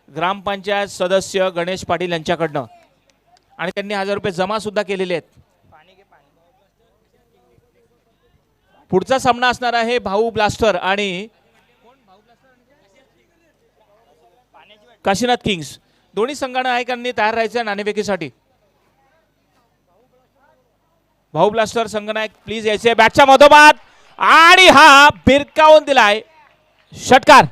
ग्रामपंचायत सदस्य गणेश पाटील यांच्याकडनं. आणि त्यांनी 1000 रुपये जमा सुद्धा केलेले आहेत. पुढचा सामना असणार आहे भाऊ ब्लास्टर आणि काशीनाथ किंग्स. दोन्ही संघनायकांनी तयार राहायचं नाणेफेकीसाठी. भाऊ ब्लास्टर संघनायक प्लीज यायचे बॅटच्या मधोमध आणि हा बिरकावून दिलाय षटकार.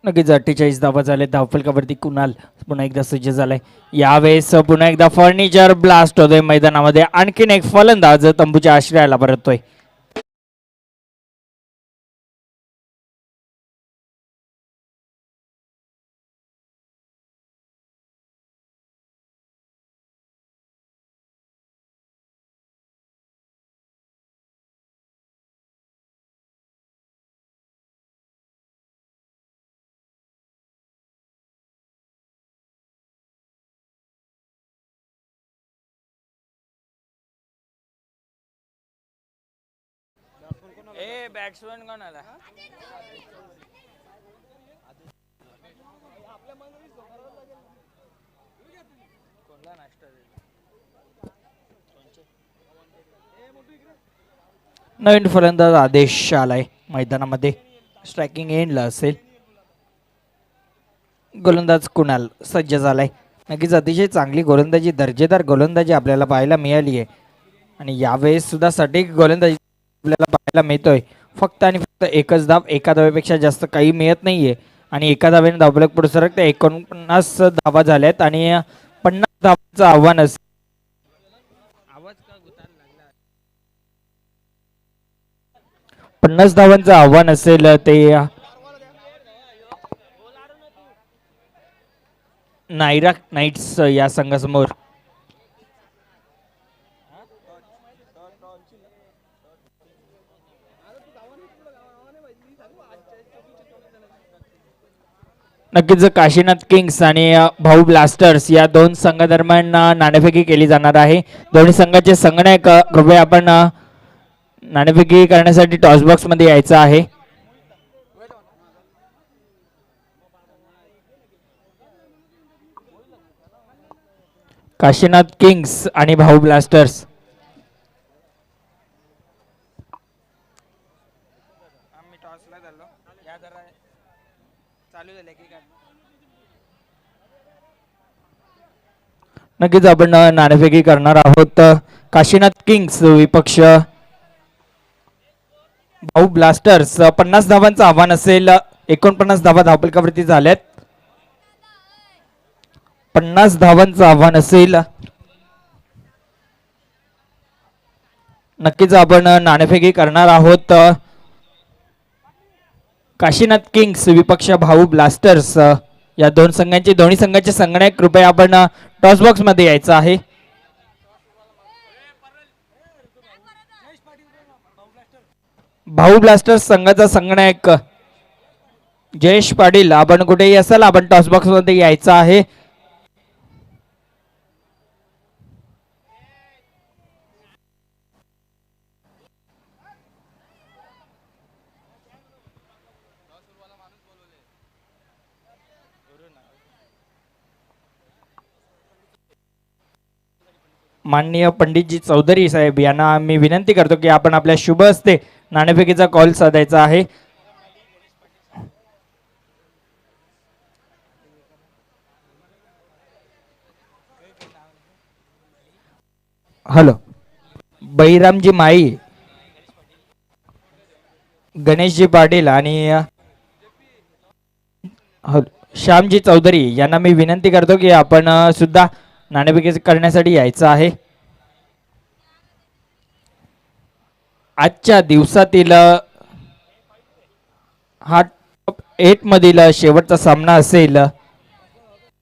नक्कीच 48 धावा झाले. धावफलकावरती कुणाल पुन्हा एकदा सज्ज झालाय. यावेळेस पुन्हा एकदा फर्निचर ब्लास्ट होतोय मैदानामध्ये. आणखीन एक फलंदाज तंबूच्या आश्रयाला परततोय. बॅट्समॅन कोण आला? नवीन फलंदाज आदेश आलाय मैदानामध्ये. स्ट्रायकिंग एंडला असेल. गोलंदाज कुणाल सज्ज झालाय. नक्कीच अतिशय चांगली गोलंदाजी दर्जेदार गोलंदाजी आपल्याला पाहायला मिळाली आहे. आणि यावेळेस सुद्धा सटीक गोलंदाजी आपल्याला पाहायला मिळतोय. फक्त आणि फक्त एकच धाव. एका धावेपेक्षा जास्त काही मिळत नाहीये. आणि एका धावेने धावफलक पुढे सरकते. 49 धावा झाल्यात आणि 50 धावांचं आव्हान असेल. 50 धावांचं आव्हान असेल ते नायरा नाईट्स या संघासमोर. नक्कीच काशीनाथ किंग्स आणि भाऊ ब्लास्टर्स या दोन संघादरम्यान नाणेफेकी केली जाणार आहे. दोन्ही संघाचे संगणक कृपया आपण नाणेफेकी करण्यासाठी टॉस बॉक्स मध्ये यायचं आहे. काशीनाथ किंग्स आणि भाऊ ब्लास्टर्स. नक्कीच आपण नाणेफेकी करणार आहोत. काशीनाथ किंग्स विपक्ष भाऊ ब्लास्टर्स. 50 धावांचं आव्हान असेल. 49 धावा धावपलकावरती झाल्यात. 50 धावांचं आव्हान असेल. नक्कीच आपण नाणेफेकी करणार आहोत. काशीनाथ किंग्स विपक्ष भाऊ ब्लास्टर्स या दोन्ही संघांचे संगणक कृपया आपण टॉस बॉक्स मध्ये यायचं आहे. भाऊ ब्लास्टर्स संघाचा संगणक जयेश पाटील आपण कुठेही असाल आपण टॉस बॉक्स मध्ये यायचं आहे. माननीय पंडितजी चौधरी साहेब यांना मी विनंती करतो की आपण आपल्या शुभ हस्ते नाणेफेकीचा कॉल साधायचा आहे. हॅलो बहिरामजी माई, गणेशजी पाटील आणि श्यामजी चौधरी यांना मी विनंती करतो की आपण सुद्धा नाणेफेकी करण्यासाठी यायचं आहे. आजच्या दिवसातील हा टॉप 8 मधील शेवटचा सामना असेल.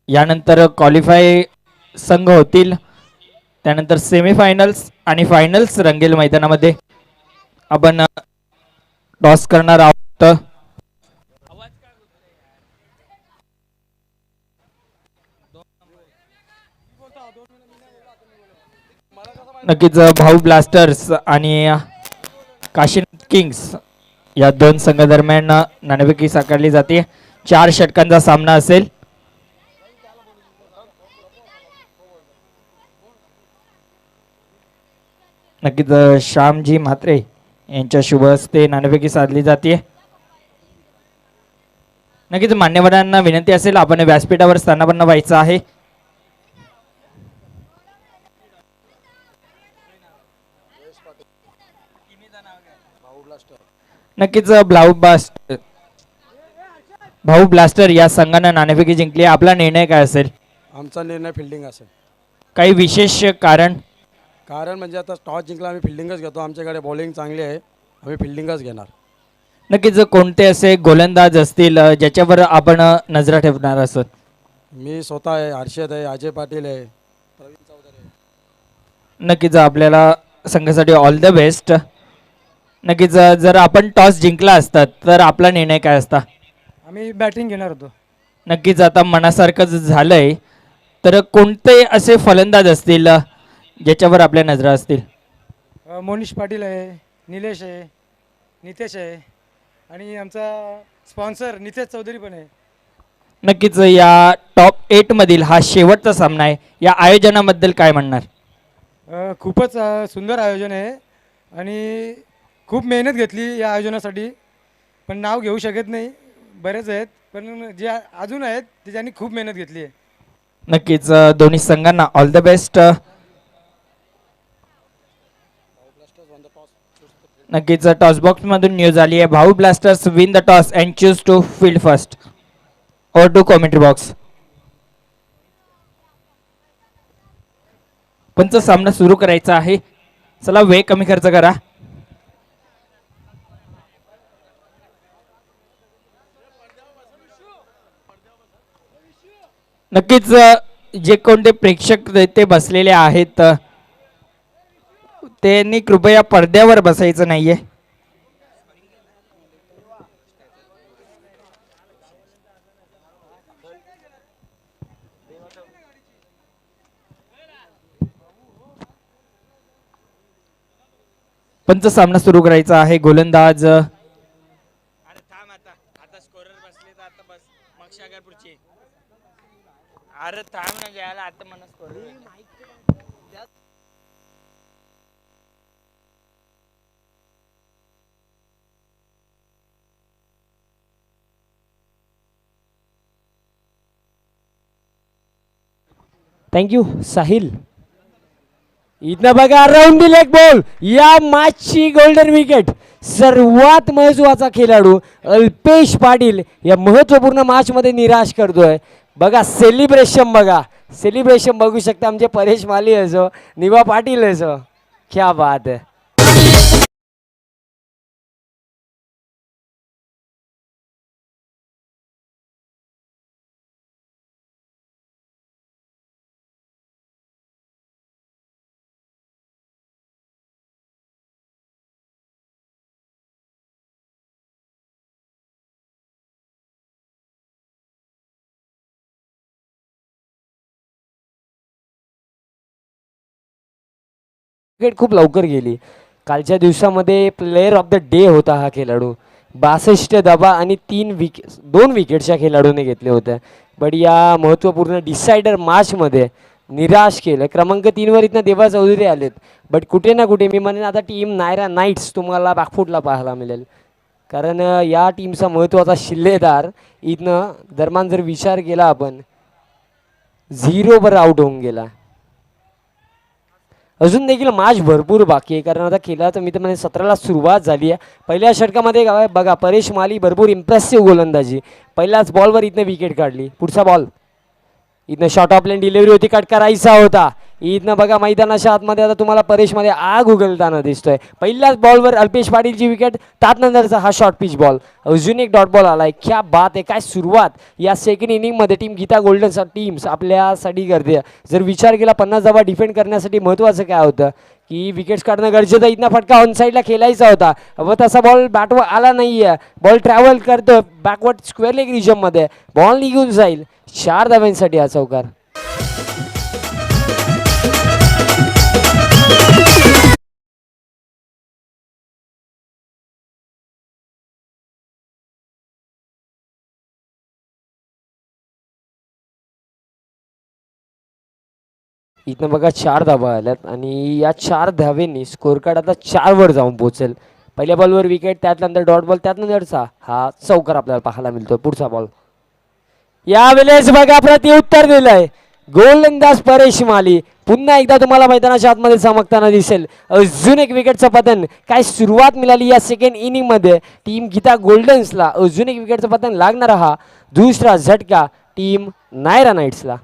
यानंतर क्वालिफाय संघ होतील. त्यानंतर सेमीफायनल्स आणि फायनल्स रंगेल मैदानामध्ये आपण टॉस करणार आहोत. नक्कीच भाऊ ब्लास्टर्स आणि काशीनाथ किंग्स या दोन संघादरम्यान नाणेफेकी साकारली जाते. 4 षटकांचा सामना असेल. नक्कीच श्यामजी म्हात्रे यांच्या शुभ हस्ते नाणेफेकी साधली जाते. नक्कीच मान्यवरांना विनंती असेल आपण व्यासपीठावर स्थानापन्न व्हायचं आहे. नक्कीच भाऊ ब्लास्टर या संघाने नाणेफेकी जिंकली. आपला निर्णय काय असेल? आमचा निर्णय फिल्डिंग असेल. काही विशेष कारण? कारण म्हणजे आता टॉस जिंकला आम्ही फिल्डिंगच घेतो. आमच्याकडे बॉलिंग चांगली आहे, आम्ही फिल्डिंगच घेणार. नक्कीच कोणते असे गोलंदाज असतील ज्याच्यावर आपण नजरा ठेवणार असत? मी स्वतः आहे, हर्षद आहे, अजय पाटील आहे, प्रवीण चौधरी आहे. नक्कीच आपल्याला संघासाठी ऑल द बेस्ट. नक्कीच जर आपण टॉस जिंकला असतात तर आपला निर्णय काय असता? आम्ही बॅटिंग घेणार होतो. नक्कीच आता मनासारखं झालंय तर कोणते असे फलंदाज असतील ज्याच्यावर आपल्या नजरा असतील? मोनिश पाटील आहे, निलेश आहे, नितेश आहे आणि आमचा स्पॉन्सर नितेश चौधरी पण आहे. नक्कीच या टॉप 8 मधील हा शेवटचा सामना आहे. या आयोजनाबद्दल काय म्हणणार? खूपच सुंदर आयोजन आहे आणि खूप मेहनत घेतली या आयोजनासाठी. पण नाव घेऊ शकत नाही, बरेच आहेत पण जे अजून आहेत ते त्यांनी खूप मेहनत घेतली आहे. नक्कीच दोन्ही संघांना ऑल द बेस्ट. नक्कीच टॉस बॉक्स मधून न्यूज आली आहे. भाऊ blasters win the toss and choose to field first. Over to commentary box. पंच सामना सुरू करायचा आहे. चला वेळ कमी खर्च करा. नक्कीच जे कोणते प्रेक्षक ते बसलेले आहेत त्यांनी कृपया पडद्यावर बसायचं नाहीये. पंच सामना सुरू करायचा आहे. गोलंदाज थँक्यू साहिल. इथनं बघा राऊंड दी लेग बॉल, या मॅचची गोल्डन विकेट. सर्वात महत्वाचा खेळाडू अल्पेश पाटील या महत्वपूर्ण मॅच मध्ये निराश करतोय. बघा सेलिब्रेशन, बघा सेलिब्रेशन बघू शकता. आमचे परेश माली असो, निवा पाटील असो, क्या बात है. विकेट खूप लवकर गेली. कालच्या दिवसामध्ये प्लेअर ऑफ द डे होता हा खेळाडू. 62 धावा आणि 2 विकेटच्या खेळाडूने घेतले होते. बट या महत्त्वपूर्ण डिसायडर मॅचमध्ये निराश केलं. क्रमांक 3 वर इथनं देवा चौधरी आलेत. बट कुठे ना कुठे मी म्हणेन आता टीम नायरा नाईट्स तुम्हाला बॅकफुटला पाहायला मिळेल. कारण या टीमचा महत्त्वाचा शिल्लेदार इथनं दरम्यान जर विचार केला आपण 0 आउट होऊन गेला. अजून देखील मॅच भरपूर बाकी आहे. कारण आता खेळाचं मी तर म्हणजे 17ला सुरुवात झाली आहे. पहिल्या षटकामध्ये बघा परेश माली भरपूर इम्प्रेसिव्ह गोलंदाजी. पहिल्याच बॉलवर इथनं विकेट काढली. पुढचा बॉल इथनं शॉर्ट ऑफ लाईन डिलिव्हरी होती, कट करायचा होता. इथनं बघा मैदानाच्या आतमध्ये आता तुम्हाला परेशमध्ये आग उगलताना दिसतोय. पहिल्याच बॉलवर अल्पेश पाटीलची विकेट. त्यानंतरचा हा शॉर्ट पिच बॉल, अजून एक डॉट बॉल आलाय. क्या बात आहे, काय सुरुवात या सेकंड इनिंगमध्ये टीम गीता गोल्डन टीम्स आपल्यासाठी करते. जर विचार केला 50 धावा डिफेंड करण्यासाठी महत्त्वाचं काय होतं की विकेट्स काढणं गरजेचं. इथनं फटका ऑन साईडला खेळायचा होता व तसा बॉल बॅटवर आला नाहीये. बॉल ट्रॅव्हल करतो बॅकवर्ड स्क्वेअर लेग रिजनमध्ये, बॉल निघून जाईल. 4 धाव्यांसाठी हा चौकार. इथनं बघा 4 धावा आल्यात आणि या 4 धावेंनी स्कोर कार्ड आता 4 वर जाऊन पोहोचेल. पहिल्या बॉलवर विकेट, त्यानंतर डॉट बॉल, त्यानंतरचा हा चौकार आपल्याला पाहायला मिळतो. पुढचा बॉल यावेळेस बघा प्रत्युत्तर दिलंय गोलंदाज परेश माली. पुन्हा एकदा तुम्हाला मैदानाच्या आतमध्ये चमकताना दिसेल. अजून एक विकेटचं पतन. काय सुरुवात मिळाली या सेकंड इनिंग मध्ये टीम गीता गोल्डन्सला. अजून एक विकेटचं पतन लागणार. हा दुसरा झटका टीम नायरा नाईट्सला.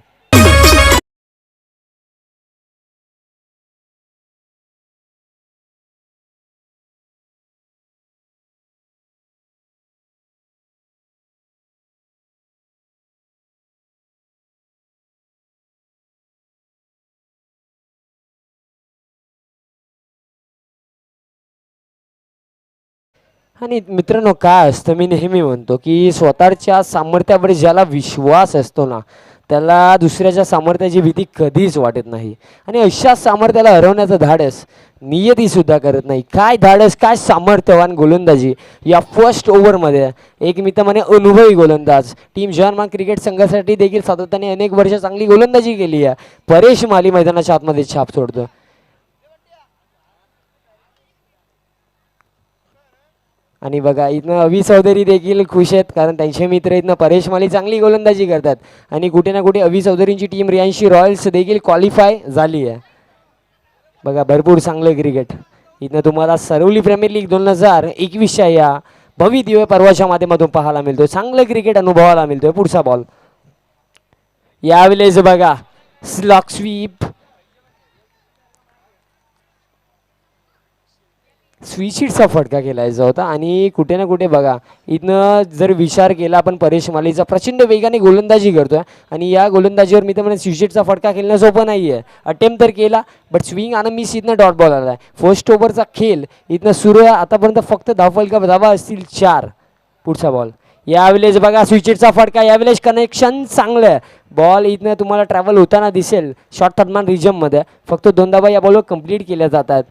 आणि मित्रांनो काय असतं, मी नेहमी म्हणतो की स्वतःच्या सामर्थ्यावर ज्याला विश्वास असतो ना त्याला दुसऱ्याच्या सामर्थ्याची भीती कधीच वाटत नाही. आणि अशा सामर्थ्याला हरवण्याचं धाडस नियती सुद्धा करत नाही. काय धाडस, काय सामर्थ्यवान गोलंदाजी या फर्स्ट ओव्हरमध्ये. एक मी तर म्हणे अनुभवी गोलंदाज. टीम जवान क्रिकेट संघासाठी देखील सातत्याने अनेक वर्ष चांगली गोलंदाजी केली आहे. परेश माली मैदानाच्या आतमध्ये छाप सोडतो. आणि बघा इथनं अवी चौधरी देखील खुश आहेत कारण त्यांचे मित्र इथनं परेश माली चांगली गोलंदाजी करतात. आणि कुठे ना कुठे अवी चौधरींची टीम रियांशी रॉयल्स देखील क्वालिफाय झाली आहे. बघा भरपूर चांगलं क्रिकेट इथनं तुम्हाला सरवली प्रीमियर लीग 2021च्या या भव्य पर्वाच्या माध्यमातून पाहायला मिळतोय. चांगलं क्रिकेट अनुभवायला मिळतोय. पुढचा बॉल यावेळेस बघा स्लॉक स्वीप. स्वीचिटचा फटका खेळायचा होता आणि कुठे ना कुठे बघा इथनं जर विचार केला आपण परेश मालीचा प्रचंड वेगाने गोलंदाजी करतोय आणि या गोलंदाजीवर मी तर म्हणेन स्वीचिटचा फटका खेळणं सोपं नाही आहे. अटेम्प्ट तर केला बट स्विंग आणि मिस इथनं डॉट बॉल आला आहे. फर्स्ट ओव्हरचा खेळ इथनं सुरू आहे. आतापर्यंत फक्त धावा असतील 4. पुढचा बॉल यावेळेस बघा स्विचिटचा फटका. यावेळेस कनेक्शन चांगलं आहे. बॉल इथनं तुम्हाला ट्रॅव्हल होताना दिसेल शॉर्ट थर्डमॅन रिजममध्ये. फक्त 2 धावा या बॉलवर कंप्लीट केल्या जातात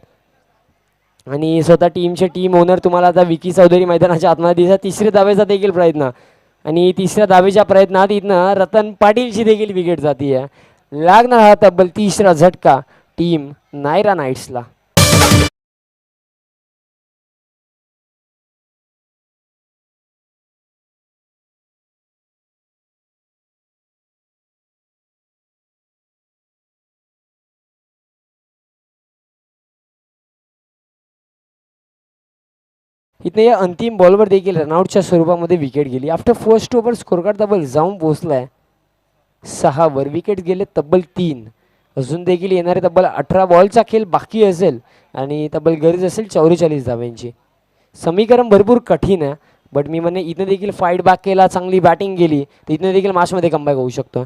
आणि स्वतः टीम ओनर तुम्हाला आता विकी चौधरी मैदानाच्या आतमध्ये दिसत. 3ऱ्या धावेचा देखील प्रयत्न आणि 3ऱ्या धावेच्या प्रयत्नात इथनं रतन पाटीलची देखील विकेट जाते. लागणार हा तब्बल 3रा झटका टीम नायरा नाईट्सला. इथं या अंतिम बॉलवर देखील रनआउटच्या स्वरूपामध्ये विकेट गेली. After first over score card तब्बल जाऊन पोहोचलाय 6वर. विकेट गेले तब्बल 3. अजून देखील येणारे तब्बल 18 बॉलचा खेळ बाकी असेल आणि तब्बल गरज असेल 44 धाव्यांची. समीकरण भरपूर कठीण आहे बट मी म्हणे इथं देखील फाईट बॅक केला, चांगली बॅटिंग केली तर इथनं देखील मॅचमध्ये कमबॅक होऊ शकतो.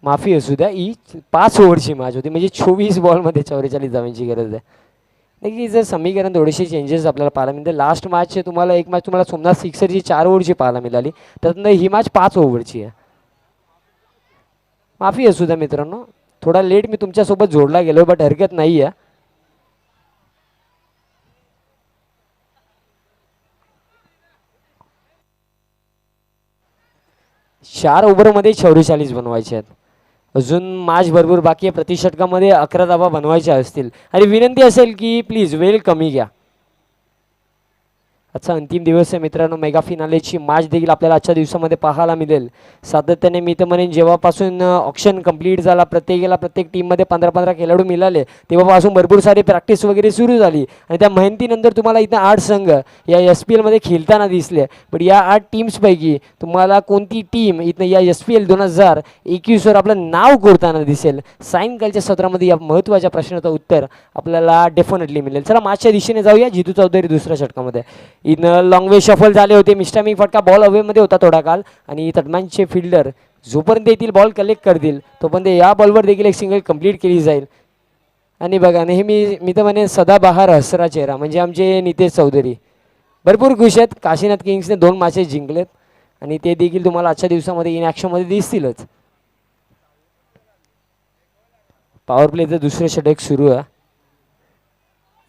माफी असू द्या, ही 5 ओव्हरची मॅच होती म्हणजे 24 बॉलमध्ये 44 धावांची गरज आहे. की जर समीकरण थोडेसे चेंजेस आपल्याला पाहायला मिळते. लास्ट मॅच तुम्हाला एक मॅच तुम्हाला सोमनाथ सिक्सरची 4 ओव्हरची पाहायला मिळाली, त्यातनं ही मॅच 5 ओव्हरची आहे. माफी असू द्या मित्रांनो, थोडा लेट मी तुमच्यासोबत जोडला गेलो बट हरकत नाही आहे. चार ओव्हरमध्ये 44 बनवायचे आहेत. अजून मॅच भरपूर बाकी आहे. प्रति षटकामध्ये 11 धावा बनवायच्या असतील आणि विनंती असेल की प्लीज वेळ कमी घ्या. आजचा अंतिम दिवस आहे मित्रांनो. मेगा फिनालेची मॅच देखील आपल्याला आजच्या दिवसामध्ये पाहायला मिळेल. सातत्याने मी तर म्हणेन जेव्हापासून ऑप्शन कंप्लीट झाला, प्रत्येक टीममध्ये 15-15 खेळाडू मिळाले तेव्हापासून भरपूर सारी प्रॅक्टिस वगैरे सुरू झाली आणि त्या मेहनतीनंतर तुम्हाला इथं 8 संघ या SPL मध्ये खेळताना दिसले. पण या 8 टीम्सपैकी तुम्हाला कोणती टीम इथं या SPL 2021वर आपलं नाव कोरताना दिसेल, सायंकाळच्या सत्रामध्ये या महत्त्वाच्या प्रश्नाचं उत्तर आपल्याला डेफिनेटली मिळेल. चला मॅचच्या दिशेने जाऊया. जितू चौधरी दुसऱ्या षटकामध्ये इथं लॉंग वे शफल झाले होते. मिस्टामिंग फटका बॉल अवेमध्ये होता थोडा काल आणि तटमानचे फिल्डर जोपर्यंत येथील बॉल कलेक्ट करतील तोपर्यंत या बॉलवर देखील एक सिंगल कंप्लीट केली जाईल. आणि बघा नेहमी मी तर म्हणेन सदाबहार हसरा चेहरा म्हणजे आमचे नितेश चौधरी भरपूर खुश आहेत. काशीनाथ किंग्सने 2 मॅचेस जिंकलेत आणि ते देखील तुम्हाला आजच्या दिवसामध्ये इन ॲक्शनमध्ये दिसतीलच. पॉवर प्लेचं दुसरं षटक सुरू आहे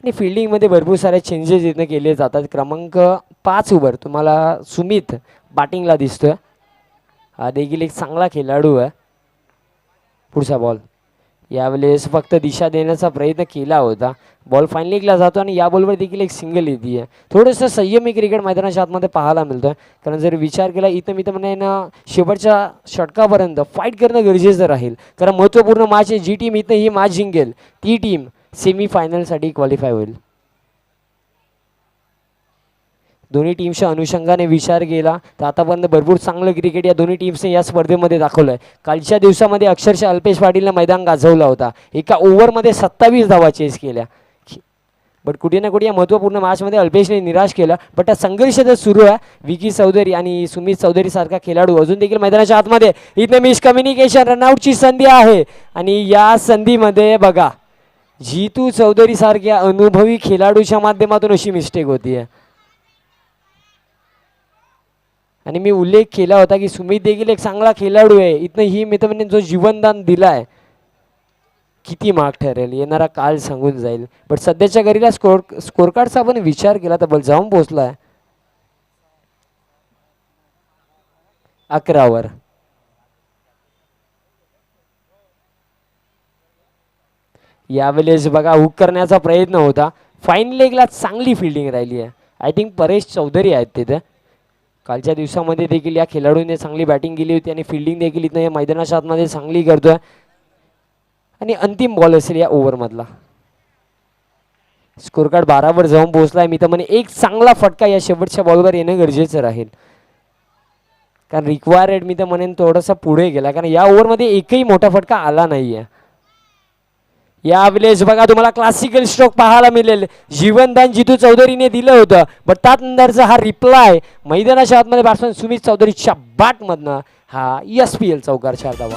आणि फिल्डिंगमध्ये भरपूर सारे चेंजेस इथनं केले जातात. क्रमांक 5 ओव्हर तुम्हाला सुमित बॅटिंगला दिसतोय. हा देखील एक चांगला खेळाडू आहे. पुढचा बॉल यावेळेस फक्त दिशा देण्याचा प्रयत्न केला होता. बॉल फायनलिंगला जातो आणि या बॉलवर देखील एक सिंगल येते आहे. थोडंसं संयमी क्रिकेट मैदानाच्या आतमध्ये पाहायला मिळतं कारण जर विचार केला इथं मी तर म्हणेन शेवटच्या षटकापर्यंत फाईट करणं गरजेचं राहील कारण महत्त्वपूर्ण मॅच आहे. जी टीम इथं ही मॅच जिंकेल ती टीम सेमीफायनलसाठी क्वालिफाय होईल. दोन्ही टीमच्या अनुषंगाने विचार केला तर आतापर्यंत भरपूर चांगलं क्रिकेट या दोन्ही टीम्सने या स्पर्धेमध्ये दाखवलं आहे. कालच्या दिवसामध्ये अक्षरशः अल्पेश पाटीलने मैदान गाजवला होता. एका ओव्हरमध्ये 27 धावा चेस केल्या. बट कुठे ना कुठे या महत्त्वपूर्ण मॅचमध्ये अल्पेशने निराश केला. बट हा संघर्ष जर सुरू आहे. विकी चौधरी आणि सुमित चौधरी सारखा खेळाडू अजून देखील मैदानाच्या आतमध्ये. इथं मिसकम्युनिकेशन रनआउटची संधी आहे आणि या संधीमध्ये बघा जितू चौधरी सारख्या अनुभवी खेळाडूच्या माध्यमातून अशी मिस्टेक होती आहे. आणि मी उल्लेख केला होता की सुमित देखील एक चांगला खेळाडू आहे. इथनं ही मी तर म्हणेन जो जीवनदान दिलाय किती मार्क ठरेल येणारा काल सांगून जाईल. बट सध्याच्या घडीला स्कोर कार्डचा आपण विचार केला तर बल जाऊन पोहोचलाय 11वर. यावेळेस बघा हुक करण्याचा प्रयत्न होता. फाईन लेगला चांगली फिल्डिंग राहिली आहे. आय थिंक परेश चौधरी आहेत तिथे. कालच्या दिवसामध्ये देखील या खेळाडूने चांगली बॅटिंग केली होती आणि फिल्डिंग देखील इथं या मैदानाच्या आतमध्ये चांगली करतोय. आणि अंतिम बॉल असेल या ओव्हरमधला. स्कोर कार्ड 12वर जाऊन पोहोचलाय. मी तर म्हणे एक चांगला फटका या शेवटच्या बॉलवर येणं गरजेचं राहील, कारण रिक्वायर्ड मी तर म्हणेन थोडासा पुढे गेला, कारण या ओव्हरमध्ये एकही मोठा फटका आला नाहीये. यावेळेस बघा तुम्हाला क्लासिकल स्ट्रोक पाहायला मिळेल. जीवनदान जितू चौधरीने दिलं होतं, बट त्यानंतरचा हा रिप्लाय मैदानाच्या आतमध्ये बॅट्समॅन सुमित चौधरीच्या बॅटमधनं हा SPL चौकार 4 धावा.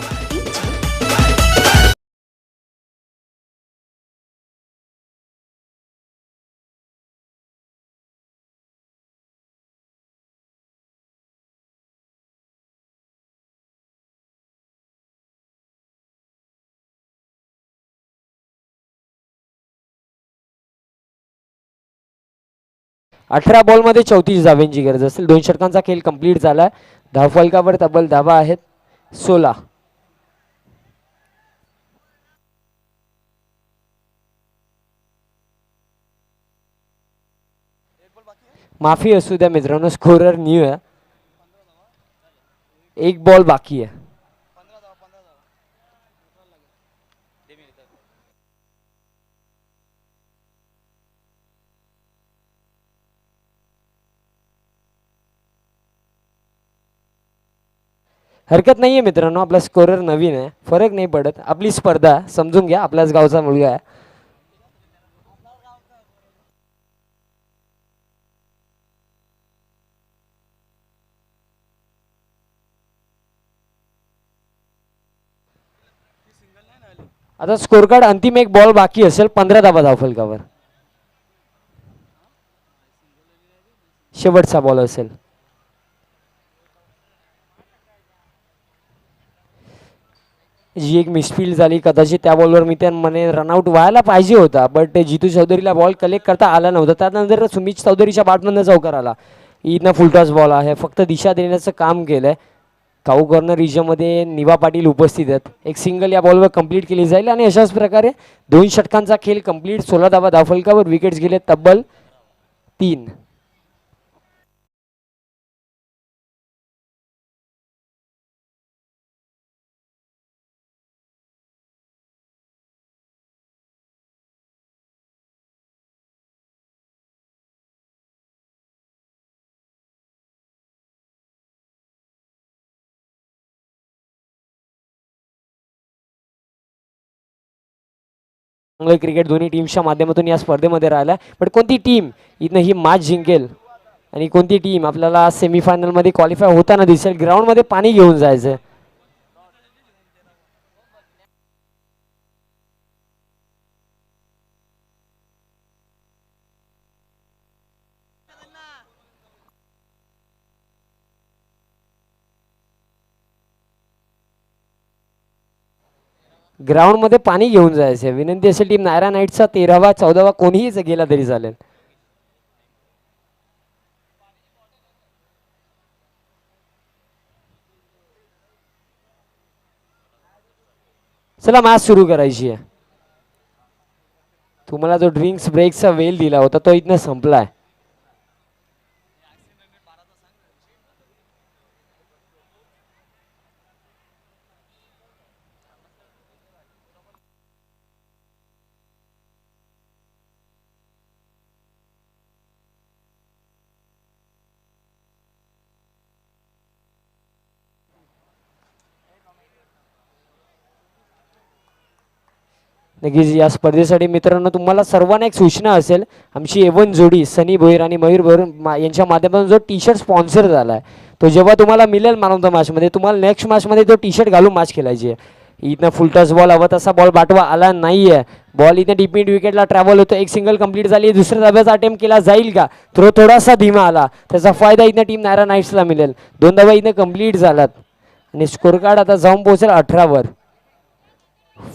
अठरा बॉलमध्ये 34 धावांची गरज असेल. 2 षटकांचा खेळ कंप्लीट झाला. धावफलकावर तब्बल धावा आहेत 16. माफी असू द्या मित्रांनो, स्कोरर न्यू आहे. एक बॉल बाकी आहे. हरकत नाहीये मित्रांनो, आपला स्कोरर नवीन आहे, फरक नाही पडत. आपली स्पर्धा समजून घ्या, आपल्याच गावचा मुलगा आहे. आता स्कोर कार्ड अंतिम एक बॉल बाकी असेल. 15 धावा धावफलकावर शेवटचा बॉल असेल. जी एक मिसफील्ड झाली कदाचित त्या बॉलवर मी त्या म्हणे रनआउट व्हायला पाहिजे होता, बट जितू चौधरीला बॉल कलेक्ट करता आला नव्हता. त्यानंतर सुमित चौधरीच्या बॅटमधनं चौकार आला. इथनं फुलटॉस बॉल आहे, फक्त दिशा देण्याचं काम केलंय. काऊ कॉर्नर रिजनमध्ये निवा पाटील उपस्थित आहेत. एक सिंगल या बॉलवर कंप्लीट केली जाईल आणि अशाच प्रकारे 2 षटकांचा खेळ कंप्लीट. 16 धावा धावफलकावर, विकेट्स गेले तब्बल 3. चांगलं क्रिकेट दोन्ही टीमच्या माध्यमातून या स्पर्धेमध्ये राहिला, पण कोणती टीम इथनं ही मॅच जिंकेल आणि कोणती टीम आपल्याला सेमीफायनलमध्ये क्वालिफाय होताना दिसेल. ग्राउंडमध्ये पाणी घेऊन जायचं. ग्राउंडमध्ये पाणी घेऊन जायचं. विनंती असेल टीम नायरा नाईट्सचा 13वा 14वा कोणीही गेला तरी चालेल. चला मॅच सुरू करायची आहे. तुम्हाला जो ड्रिंक्स ब्रेकचा वेल दिला होता तो इथनं संपलाय. नक्कीच या स्पर्धेसाठी मित्रांनो तुम्हाला सर्वांना एक सूचना असेल. आमची एवन जोडी सनी भोईर आणि मयूर भोईर यांच्या माध्यमातून जो टी शर्ट स्पॉन्सर झाला आहे तो जेव्हा तुम्हाला मिळेल मॅन ऑफ द मॅचमध्ये, तुम्हाला नेक्स्ट मॅचमध्ये तो टी शर्ट घालून मॅच खेळायची आहे. इथनं फुलटॉस बॉल हवा तसा बॉल पाठवा आला नाही आहे. बॉल इथे डीप मिड विकेटला ट्रॅव्हल होतो. एक सिंगल कंप्लीट झाली. दुसऱ्या धाब्याचा अटेम्प्ट केला जाईल का? थ्रो थोडासा धीमा आला. त्याचा फायदा इथं टीम नायरा नाईट्सला मिळेल. 2 धावा इथं कंप्लीट झालात आणि स्कोर कार्ड आता जाऊन पोहोचेल 18वर.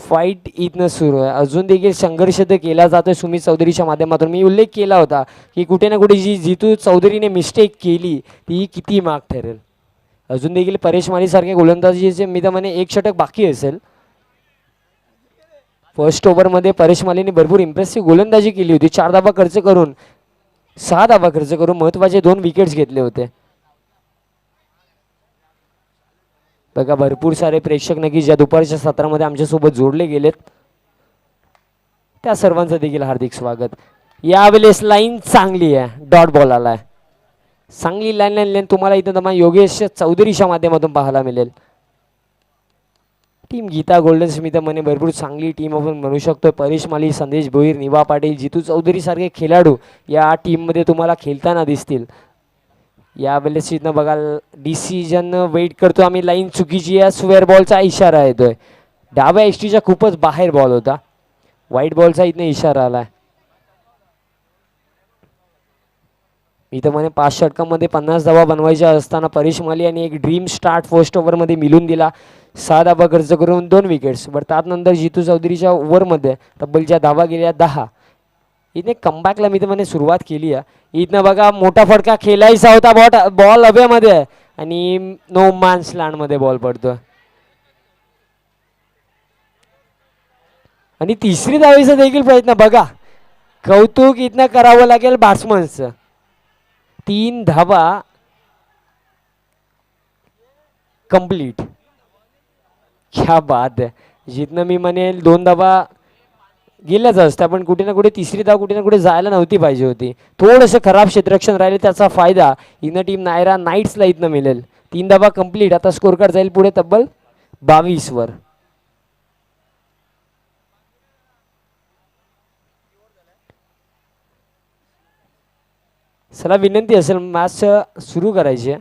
फाईट इथनं सुरू आहे. अजून देखील संघर्ष तर केला जातोय सुमित चौधरीच्या माध्यमातून. मी उल्लेख केला होता की कुठे ना कुठे जी जितू चौधरीने मिस्टेक केली ती किती माग ठरेल. अजून देखील परेश मालीसारखे गोलंदाजीचे मी तर म्हणे 1 षटक बाकी असेल. फर्स्ट ओव्हरमध्ये परेश मालीने भरपूर इम्प्रेसिव्ह गोलंदाजी केली होती. 4 धावा खर्च करून 6 धावा खर्च करून महत्त्वाचे 2 विकेट्स घेतले होते. बघा भरपूर सारे प्रेक्षक नक्की ज्या दुपारच्या सत्रामध्ये आमच्यासोबत जोडले गेलेत त्या सर्वांचं देखील हार्दिक स्वागत. यावेळेस लाईन चांगली आहे, डॉट बॉल आलाय. चांगली लाईन तुम्हाला इथं तुम्हाला योगेश चौधरीच्या माध्यमातून पाहायला मिळेल. टीम गीता गोल्डन स्मिता म्हणे भरपूर चांगली टीम आपण म्हणू शकतो. परेश माली, संदेश भोईर, निवा पाटील, जितू चौधरी सारखे खेळाडू या टीममध्ये तुम्हाला खेळताना दिसतील. यावेळेस इथनं बघाल डिसिजन वेट करतो आम्ही. लाईन चुकीची आहे, स्क्वेअर बॉलचा इशारा येतोय. डाव्या एसटीच्या खूपच बाहेर बॉल होता, व्हाईट बॉलचा इथनं इशारा आलाय. इथं म्हणे 5 षटकांमध्ये 50 धावा बनवायच्या असताना परेश माली यांनी एक ड्रीम स्टार्ट फर्स्ट ओव्हरमध्ये मिळून दिला. 6 धावा खर्च करून 2 विकेट्स. बट त्यानंतर जितू चौधरीच्या ओव्हरमध्ये तब्बलच्या धावा गेल्या 10. इथे कमबॅकला मी तर म्हणे सुरुवात केली आहे. इथनं बघा मोठा फटका खेळायचा होता, बॉल हवेमध्ये आणि नो मॅन्स लँडमध्ये बॉल पडतो. आणि तिसरी धावेचा देखील प्रयत्न बघा, कौतुक इथनं करावं लागेल बॅट्समनचं. 3 धावा कंप्लीट, क्या बात आहे. जिथनं मी म्हणेल 2 धावा गेल्याच असत्या, पण कुठे ना कुठे तिसरी धाव कुठे ना कुठे जायला नव्हती पाहिजे होती. थोडंसं खराब क्षेत्ररक्षण राहिले, त्याचा फायदा इथनं टीम नायरा नाईट्सला इथनं मिळेल. 3 धावा कंप्लीट. आता स्कोर कार्ड जाईल पुढे तब्बल 22 वर. चला विनंती असेल मॅच सुरू करायची आहे.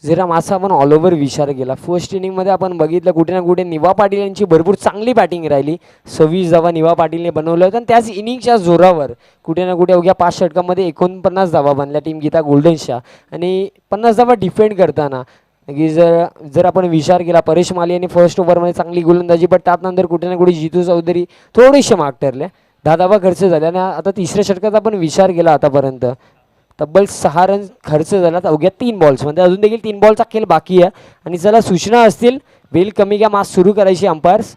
जरा माझा आपण ऑल ओव्हर विचार केला, फर्स्ट इनिंगमध्ये आपण बघितलं कुठे ना कुठे निवा पाटील यांची भरपूर चांगली बॅटिंग राहिली. 26 धावा निवा पाटीलने बनवलं होतं आणि त्याच इनिंगच्या जोरावर कुठे ना कुठे अवघ्या 5 षटकांमध्ये 49 धावा बनल्या टीम गीता गोल्डनच्या. आणि 50 धावा डिफेंड करताना की जर आपण विचार केला, परेश माली यांनी फर्स्ट ओव्हरमध्ये चांगली गोलंदाजी, बट त्यानंतर कुठे ना कुठे जितू चौधरी थोडेसे माग ठरले, 10 धावा खर्च झाल्या. आणि आता तिसऱ्या षटकात आपण विचार केला आतापर्यंत तब्बल 6 रन खर्च झाला अवघ्या 3 बॉल्समध्ये. अजून देखील 3 बॉलचा खेळ बाकी आहे. आणि चला सूचना असतील, वेल कमी घ्या, मॅच सुरू करायची. अंपायर्स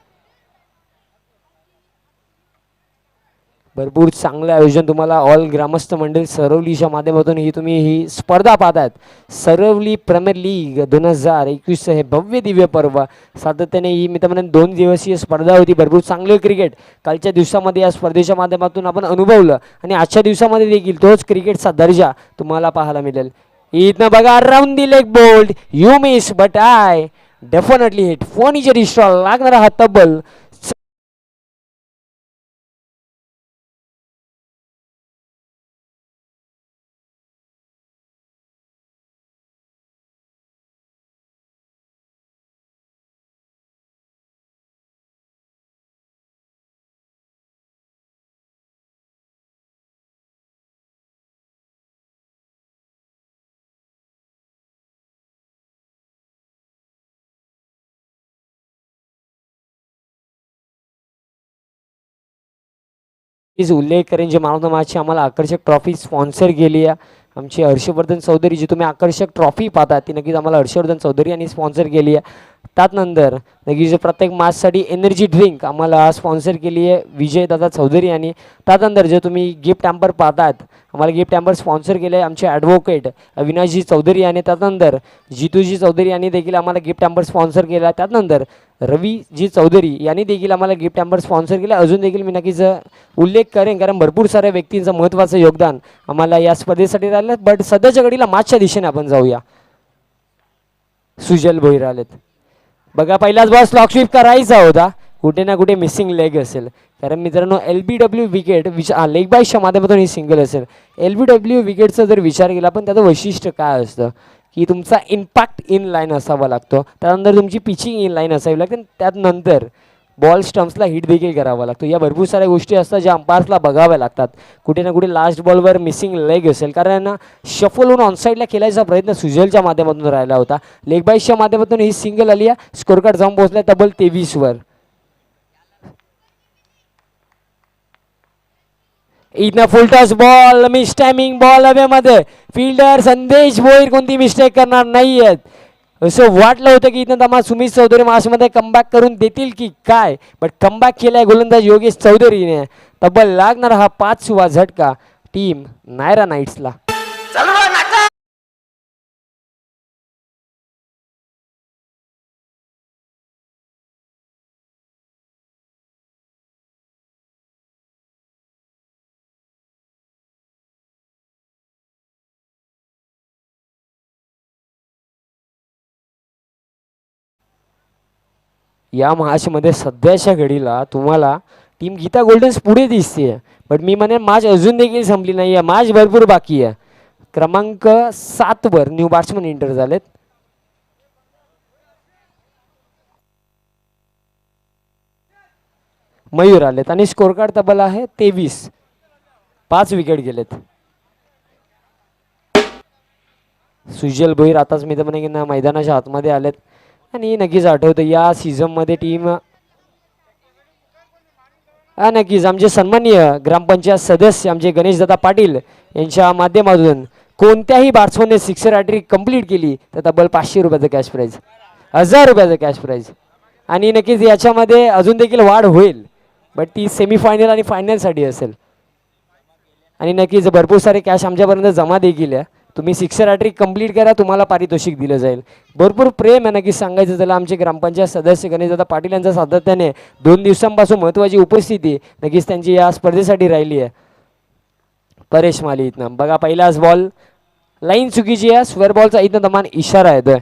भरपूर चांगलं आयोजन तुम्हाला ऑल ग्रामस्थ मंडळ सरवलीच्या माध्यमातून ही तुम्ही ही स्पर्धा पाहतात. सरवली प्रीमियर लीग 2021 हे भव्य दिव्य पर्व सातत्याने ही मी तर म्हणेन 2 दिवसीय स्पर्धा होती. भरपूर चांगलं क्रिकेट कालच्या दिवसामध्ये या स्पर्धेच्या माध्यमातून आपण अनुभवलं आणि आजच्या दिवसामध्ये देखील तोच क्रिकेटचा दर्जा तुम्हाला पाहायला मिळेल. इथनं बघा round the leg bowled, you miss but I definitely hit. Phone इचे स्टॉल लागणारा हा तब्बल उल्लेख करेन जे मानव मॅचची आम्हाला आकर्षक ट्रॉफी स्पॉन्सर केली आहे. आमची हर्षवर्धन चौधरी, जी तुम्ही आकर्षक ट्रॉफी पाहता ती नक्कीच आम्हाला हर्षवर्धन चौधरी यांनी स्पॉन्सर केली आहे. त्यानंतर नक्कीच प्रत्येक मॅचसाठी एनर्जी ड्रिंक आम्हाला स्पॉन्सर केली आहे विजयदादा चौधरी यांनी. त्यानंतर जे तुम्ही गिफ्ट हॅम्पर पाहतात, आम्हाला गिफ्ट हॅम्पर स्पॉन्सर केले आहे आमचे ॲडव्होकेट अविनाशजी चौधरी यांनी. त्यानंतर जितूजी चौधरी यांनी देखील आम्हाला गिफ्ट हॅम्पर स्पॉन्सर केला आहे. त्यानंतर रवीजी चौधरी यांनी देखील आम्हाला गिफ्ट हॅम्पर स्पॉन्सर केलं. अजून देखील मी नक्कीच उल्लेख करेन, कारण भरपूर साऱ्या व्यक्तींचं महत्त्वाचं योगदान आम्हाला या स्पर्धेसाठी राहिलं. बट सध्याच्या घडीला मॅचच्या दिशेने आपण जाऊया. सुजल भोईर आलेत बघा. पहिलाच बॉल स्लॉक स्वीप करायचा होता, कुठे ना कुठे मिसिंग लेग असेल. कारण मित्रांनो LBW विकेट लेग बायच्या माध्यमातून ही सिंगल असेल. LBW विकेटचा जर विचार केला पण त्याचं वैशिष्ट्य काय असतं की तुमचा इम्पॅक्ट इन लाईन असावा लागतो, त्यानंतर तुमची पिचिंग इन लाईन असावी लागते, त्यानंतर बॉल स्टम्प्सला हिट देखील करावा लागतो. या भरपूर साऱ्या गोष्टी असतात ज्या अंपायर्सला बघाव्या लागतात. कुठे ना कुठे लास्ट बॉलवर मिसिंग लेग असेल, कारण शफल होऊन ऑनसाईडला खेळायचा प्रयत्न सुजलच्या माध्यमातून राहिला होता. लेग बाईसच्या माध्यमातून ही सिंगल आली आहे. स्कोर कार्ड जाऊन पोहोचला तब्बल 23 वर. इथनं फुल toss ball, miss timing ball हवेमध्ये. फिल्डर संदेश भोईर कोणती मिस्टेक करणार नाही आहेत. असं वाटलं होतं की इथं तमा सुमित चौधरी मार्चमध्ये कमबॅक करून देतील की काय, बट कमबॅक केलाय गोलंदाज योगेश चौधरीने. तब्बल लागणार हा 5वा झटका टीम नायरा नाईट्सला. या मॅचमध्ये सध्याच्या घडीला तुम्हाला टीम गीता गोल्डन्स पुढे दिसते, बट मी म्हणेन मॅच अजून देखील संपली नाही आहे. मॅच भरपूर बाकी आहे. क्रमांक 7 वर न्यू बॅट्समन एंटर झालेत. मयूर आलेत आणि स्कोर कार्ड तब्बल आहे 23. 5 विकेट गेलेत. सुजल भोईर आताच मी तर म्हणे की ना मैदानाच्या आतमध्ये आलेत आणि नक्कीच आठवतं या सीझनमध्ये टीम नक्कीच आमचे सन्माननीय ग्रामपंचायत सदस्य आमचे गणेशदादा पाटील यांच्या माध्यमातून कोणत्याही बॅट्समनने सिक्सर हॅट्रिक कंप्लीट केली तर तब्बल 500 रुपयाचं कॅश प्राईज, 1000 रुपयाचं कॅश प्राईज. आणि नक्कीच याच्यामध्ये अजून देखील वाढ होईल, बट ती सेमीफायनल आणि फायनलसाठी असेल. आणि नक्कीच भरपूर सारे कॅश आमच्यापर्यंत जमा देखील आहे. तुम्ही सिक्सर हॅट्रिक कंप्लीट करा, तुम्हाला पारितोषिक दिलं जाईल. भरपूर प्रेम आहे नक्कीच सांगायचं त्याला आमचे ग्रामपंचायत सदस्य गणेशदादा पाटील यांचा सातत्याने 2 दिवसांपासून महत्त्वाची उपस्थिती नक्कीच त्यांची या स्पर्धेसाठी राहिली आहे. परेश माली इथनं बघा पहिलाच बॉल लाईन चुकीची आहे. स्क्वेअर बॉलचा इथं दमान इशारा येतोय.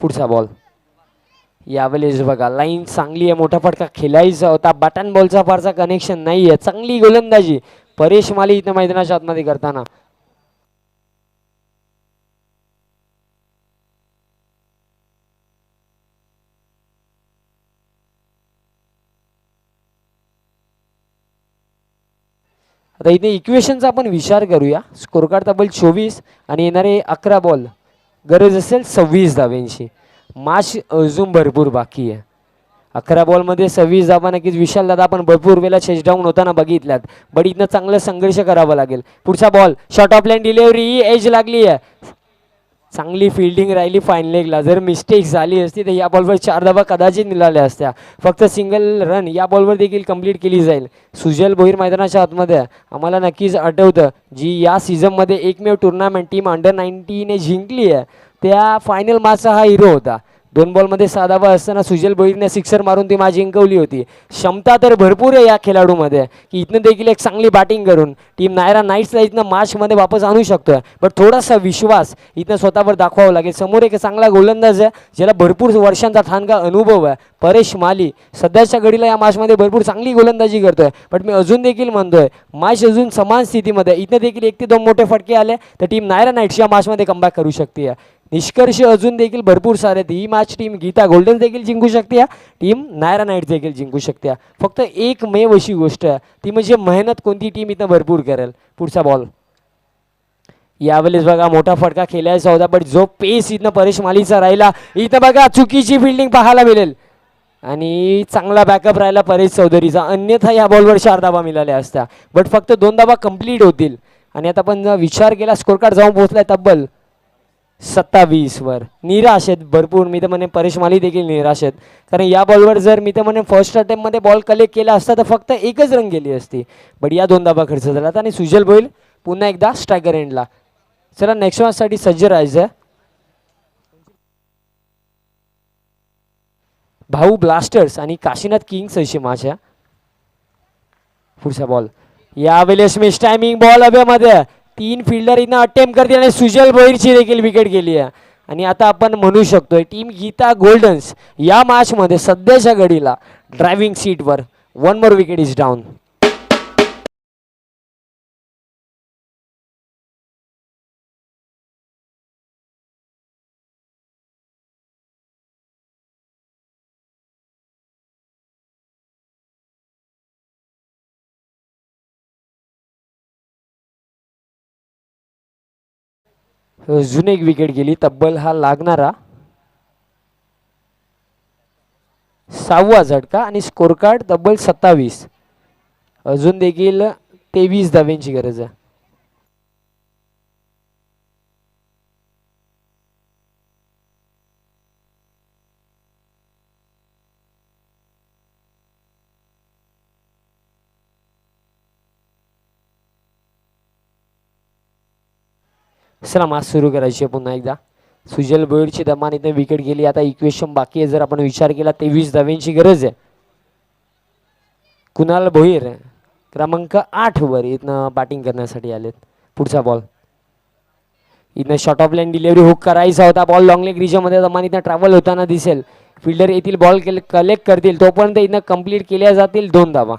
पुढचा बॉल यावेळेस बघा लाईन चांगली आहे. मोठा फटका खेळायचा होता, बटन बॉलचा फारसा कनेक्शन नाही आहे. चांगली गोलंदाजी परेश माली इथं मैदानाच्या आतमध्ये करताना. आता इथे इक्वेशनचा आपण विचार करूया. स्कोर कार्ड तब्बल 24 आणि येणारे 11 बॉल गरज असेल 26 धाव्यांची. मॅच अजून भरपूर बाकी आहे. 11 बॉलमध्ये 26 धावा नक्कीच विशाल दादा आपण भरपूर वेळेला चेसडाऊन होताना बघितल्यात, बट इथनं चांगलं संघर्ष करावा लागेल. पुढचा ball short of line delivery edge लागली आहे. चांगली फिल्डिंग राहिली फाईन लेगला. जर मिस्टेक झाली असती तर या बॉलवर 4 धावा कदाचित मिळाल्या असत्या. फक्त सिंगल रन या बॉलवर देखील कंप्लीट केली जाईल. सुजल भोईर मैदानाच्या आतमध्ये आम्हाला नक्कीच आठवतं जी या सीझनमध्ये एकमेव टुर्नामेंट टीम अंडर 19 जिंकली आहे, त्या फायनल मॅचचा हा हिरो होता. 2 बॉलमध्ये 6 धावा असताना सुजल भोईरने सिक्सर मारून ती मॅच जिंकवली होती. क्षमता तर भरपूर आहे या खेळाडूमध्ये की इथनं देखील एक चांगली बॅटिंग करून टीम नायरा नाईट्सला इथनं मॅचमध्ये वापस आणू शकतोय. बट थोडासा विश्वास इथनं स्वतःवर दाखवावा लागेल. समोर एक चांगला गोलंदाज आहे ज्याला भरपूर वर्षांचा ठाणका अनुभव आहे. परेश माली सध्याच्या घडीला या मॅचमध्ये भरपूर चांगली गोलंदाजी करतोय. बट मी अजून देखील म्हणतोय मॅच अजून समान स्थितीमध्ये. इथं देखील 1 ते 2 मोठे फटके आले तर टीम नायरा नाईट्स या मॅचमध्ये कमबॅक करू शकते. निष्कर्ष अजून देखील भरपूर सारे आहेत. ही मॅच टीम गीता गोल्डन देखील जिंकू शकते, टीम नायरा नाईट्स देखील जिंकू शकते. फक्त एकमेव अशी गोष्ट आहे ती म्हणजे मेहनत कोणती टीम इथं भरपूर करेल. पुढचा बॉल यावेळेस बघा मोठा फटका खेळायचा होता, बट जो पेस इथनं परेश मालीचा राहिला इथं बघा चुकीची फिल्डिंग पाहायला मिळेल आणि चांगला बॅकअप राहिला परेश चौधरीचा. अन्यथा या बॉलवर 4 धावा मिळाल्या असत्या, बट फक्त 2 धावा कंप्लीट होतील. आणि आता आपण विचार केला स्कोर कार्ड जाऊन पोहोचलाय तब्बल 27 वर. निराश आहेत भरपूर. मी तर म्हणे परेश माली देखील निराश आहेत, कारण या बॉलवर जर मी तर म्हणे फर्स्ट अटेम्प्टमध्ये बॉल कलेक्ट केला असता तर फक्त 1च रन गेली असती, बट या 2 धावा खर्च झाला. आणि सुजल भोईल पुन्हा एकदा स्ट्रायकर एंडला. चला नेक्स्ट मॅचसाठी सज्ज राहायचं. भाऊ ब्लास्टर्स आणि काशीनाथ किंग्स अशी मॅच आहे. पुढचा बॉल यावेळेस मिस टायमिंग बॉल हवेमध्ये 3 फिल्डर इथं अटेम्प्ट करतील आणि सुजल भोईरची देखील विकेट गेली आहे. आणि आता आपण म्हणू शकतोय टीम गीता गोल्डन्स या मॅचमध्ये सध्याच्या घडीला ड्रायव्हिंग सीटवर. 1 मोर विकेट इज डाऊन. अजून एक विकेट गेली, तब्बल हा लागणारा 6वा झटका आणि स्कोर कार्ड तब्बल 27. अजून देखील 23 धाव्यांची गरज आहे. चला मॅच सुरू करायची आहे पुन्हा एकदा. सुजल भोईरची दमान इथे विकेट गेली. आता इक्वेशन बाकी आहे. जर आपण विचार केला 23 धाव्यांची गरज आहे. कुणाल भोईर क्रमांक 8 वर इथनं बॅटिंग करण्यासाठी आलेत. पुढचा बॉल इथनं short of line delivery hook करायचा होता. बॉल लॉंग लेग रिजनमध्ये दमान इथं ट्रॅव्हल होताना दिसेल. फिल्डर येथील बॉल कलेक्ट करतील तोपर्यंत इथनं कंप्लीट केल्या जातील 2 धावा.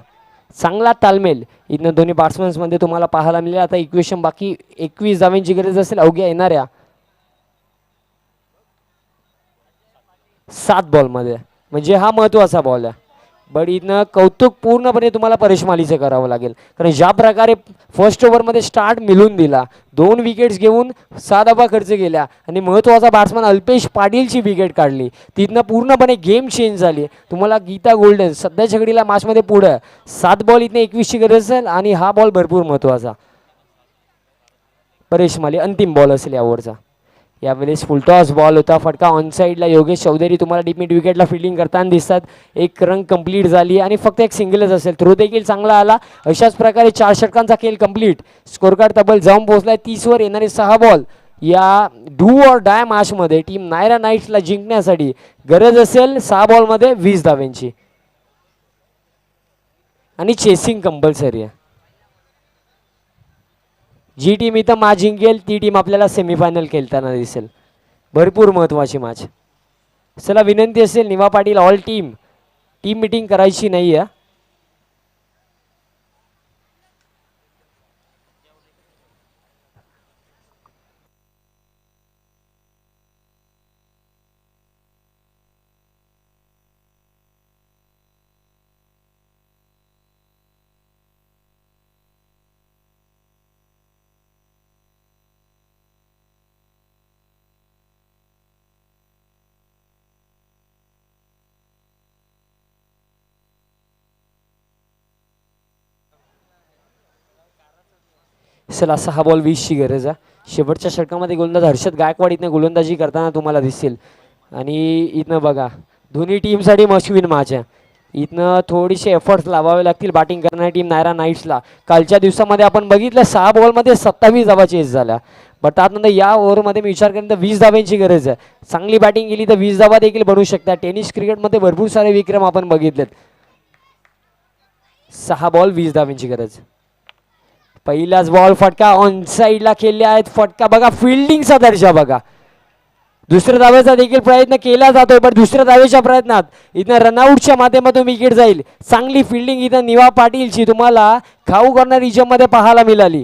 चांगला तालमेल इथनं दोन्ही बॅट्समन्समध्ये तुम्हाला पाहायला मिळेल. आता इक्वेशन बाकी 21 धाव्यांची गरज असेल अवघ्या येणाऱ्या 7 बॉलमध्ये. म्हणजे हा महत्त्वाचा बॉल आहे. बट इथनं कौतुक पूर्णपणे तुम्हाला परेश मालीचं करावं लागेल. कारण ज्या प्रकारे फर्स्ट ओव्हरमध्ये स्टार्ट मिळून दिला, 2 विकेट्स घेऊन 6 धावा खर्च केल्या आणि महत्त्वाचा बॅट्समन अल्पेश पाटीलची विकेट काढली. तिथनं पूर्णपणे गेम चेंज झाली. तुम्हाला गीता गोल्डन सध्याच्या घडीला मॅचमध्ये पुढं 7 बॉल इथनं 21ची गरज असेल आणि हा बॉल भरपूर महत्त्वाचा. परेश माली अंतिम बॉल असेल या ओव्हरचा. यावेळेस फुलटॉस बॉल होता. फटका ऑन साईडला. योगेश चौधरी तुम्हाला डीप मिड विकेटला फिल्डिंग करताना दिसतात. एक रन कंप्लीट झाली आणि फक्त एक सिंगलच असेल. थ्रो देखील चांगला आला. अशाच प्रकारे 4 षटकांचा खेळ कंप्लीट. स्कोर कार्ड तब्बल जाऊन पोहोचलाय 30 वर. येणारे 6 बॉल या डू ऑर डाय मॅचमध्ये टीम नायरा नाईट्सला जिंकण्यासाठी गरज असेल 6 बॉलमध्ये 20 धाव्यांची आणि चेसिंग कंपल्सरी आहे. जी टीम इथं मॅच जिंकेल ती टीम आपल्याला सेमीफायनल खेळताना दिसेल. भरपूर महत्त्वाची मॅच. चला विनंती असेल निवा पाटील ऑल टीम मीटिंग करायची नाही आहे. चला 6 बॉल 20ची गरज आहे. शेवटच्या षटकामध्ये गोलंदाज हर्षद गायकवाड इथनं गोलंदाजी करताना तुम्हाला दिसेल. आणि इथनं बघा दोन्ही टीमसाठी मशविन मॅच आहे. इथनं थोडीसे एफर्ट्स लावावे लागतील बॅटिंग करणारी टीम नायरा नाईट्सला. कालच्या दिवसामध्ये आपण बघितलं 6 बॉलमध्ये 27 धावा चेस झाल्या. बट त्यानंतर या ओव्हरमध्ये मी विचार करेन तर 20 धाव्यांची गरज आहे. चांगली बॅटिंग केली तर 20 धावा देखील बनवू शकतात. टेनिस क्रिकेटमध्ये भरपूर सारे विक्रम आपण बघितलेत. 6 बॉल 20 धाव्यांची गरज. पहिलाच बॉल फटका ऑन साईडला खेळले आहेत. फटका बघा फिल्डिंगचा दर्जा बघा. दुसऱ्या धावेचा देखील प्रयत्न केला जातोय पण दुसऱ्या धावेच्या प्रयत्नात इथं रनआउटच्या माध्यमातून विकेट जाईल. चांगली फिल्डिंग इथं निवा पाटीलची तुम्हाला खाऊ कॉर्नर रिजनमध्ये पाहायला मिळाली.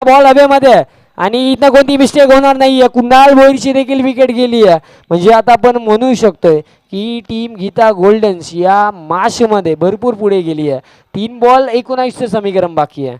बॉल हवेमध्ये आणि इथं कोणती मिस्टेक होणार नाहीये. कुणाल भोईरची देखील विकेट गेली आहे. म्हणजे आता आपण म्हणू शकतोय की टीम गीता गोल्डन्स या माशमध्ये भरपूर पुढे गेली आहे. 3 बॉल 19 समीकरण बाकी आहे.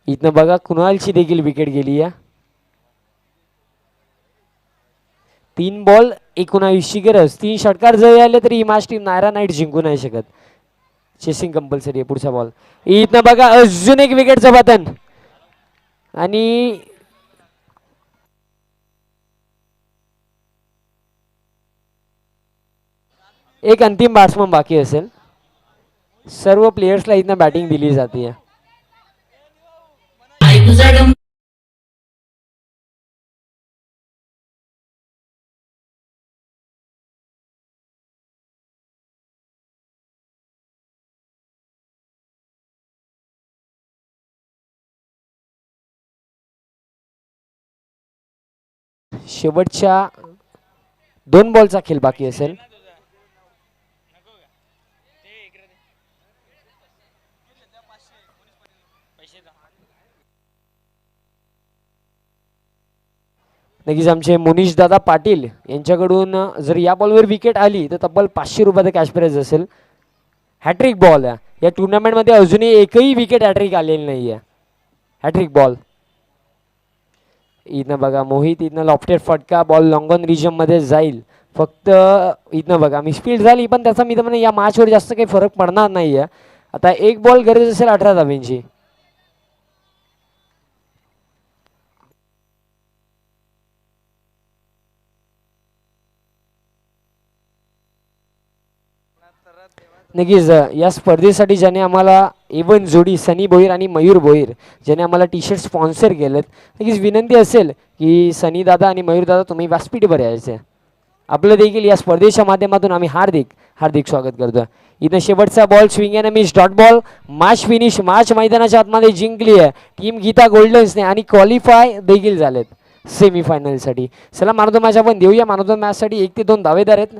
इथनं बघा कुणालची देखील विकेट गेली आहे. 3 बॉल 19ची गरज. 3 षटकार जरी आले तरी ही मॅच टीम नायरा नाईट जिंकू नाही शकत. चेसिंग कंपल्सरी आहे. पुढचा बॉल इथनं बघा अजून एक विकेटचं पतन आणि एक अंतिम बॅट्समन बाकी असेल. सर्व प्लेयर्सला इथनं बॅटिंग दिली जाते. शेवटच्या 2 बॉलचा खेळ बाकी असेल. नक्कीच आमचे मुनीश दादा पाटील यांच्याकडून जर या बॉलवर विकेट आली तर तब्बल 500 रुपयाचा कॅश प्राइज असेल. हॅट्रिक बॉल आहे या टुर्नामेंटमध्ये. अजूनही एकही विकेट हॅट्रिक आलेली नाही आहे. हॅट्रिक बॉल इथनं बघा मोहित. इथनं लॉफ्टेड फटका. बॉल लॉंग ऑन रिजनमध्ये जाईल. फक्त इथनं बघा मिसफील्ड झाली पण त्याचा मी तर म्हणे या मॅचवर जास्त काही फरक पडणार नाही आहे. आता एक बॉल गरज असेल 18 धाब्यांची. नक्कीच या स्पर्धेसाठी ज्याने आम्हाला इवन जोडी सनी भोईर आणि मयूर भोईर ज्याने आम्हाला टी शर्ट स्पॉन्सर केलेत, नक्कीच विनंती असेल की सनी दादा आणि मयूर दादा तुम्ही व्यासपीठवर यायचे. आपलं देखील या स्पर्धेच्या माध्यमातून आम्ही हार्दिक हार्दिक स्वागत करतो. इथं शेवटचा ball swing and miss dot ball. Match finish. Match मैदानाच्या आतमध्ये जिंकली आहे टीम गीता गोल्डन्सने आणि क्वालिफाय देखील झालेत सेमीफायनलसाठी. चला मॅन ऑफ द मॅच आपण देऊया. मॅन ऑफ द मॅचसाठी 1 ते 2 दावेदार आहेत.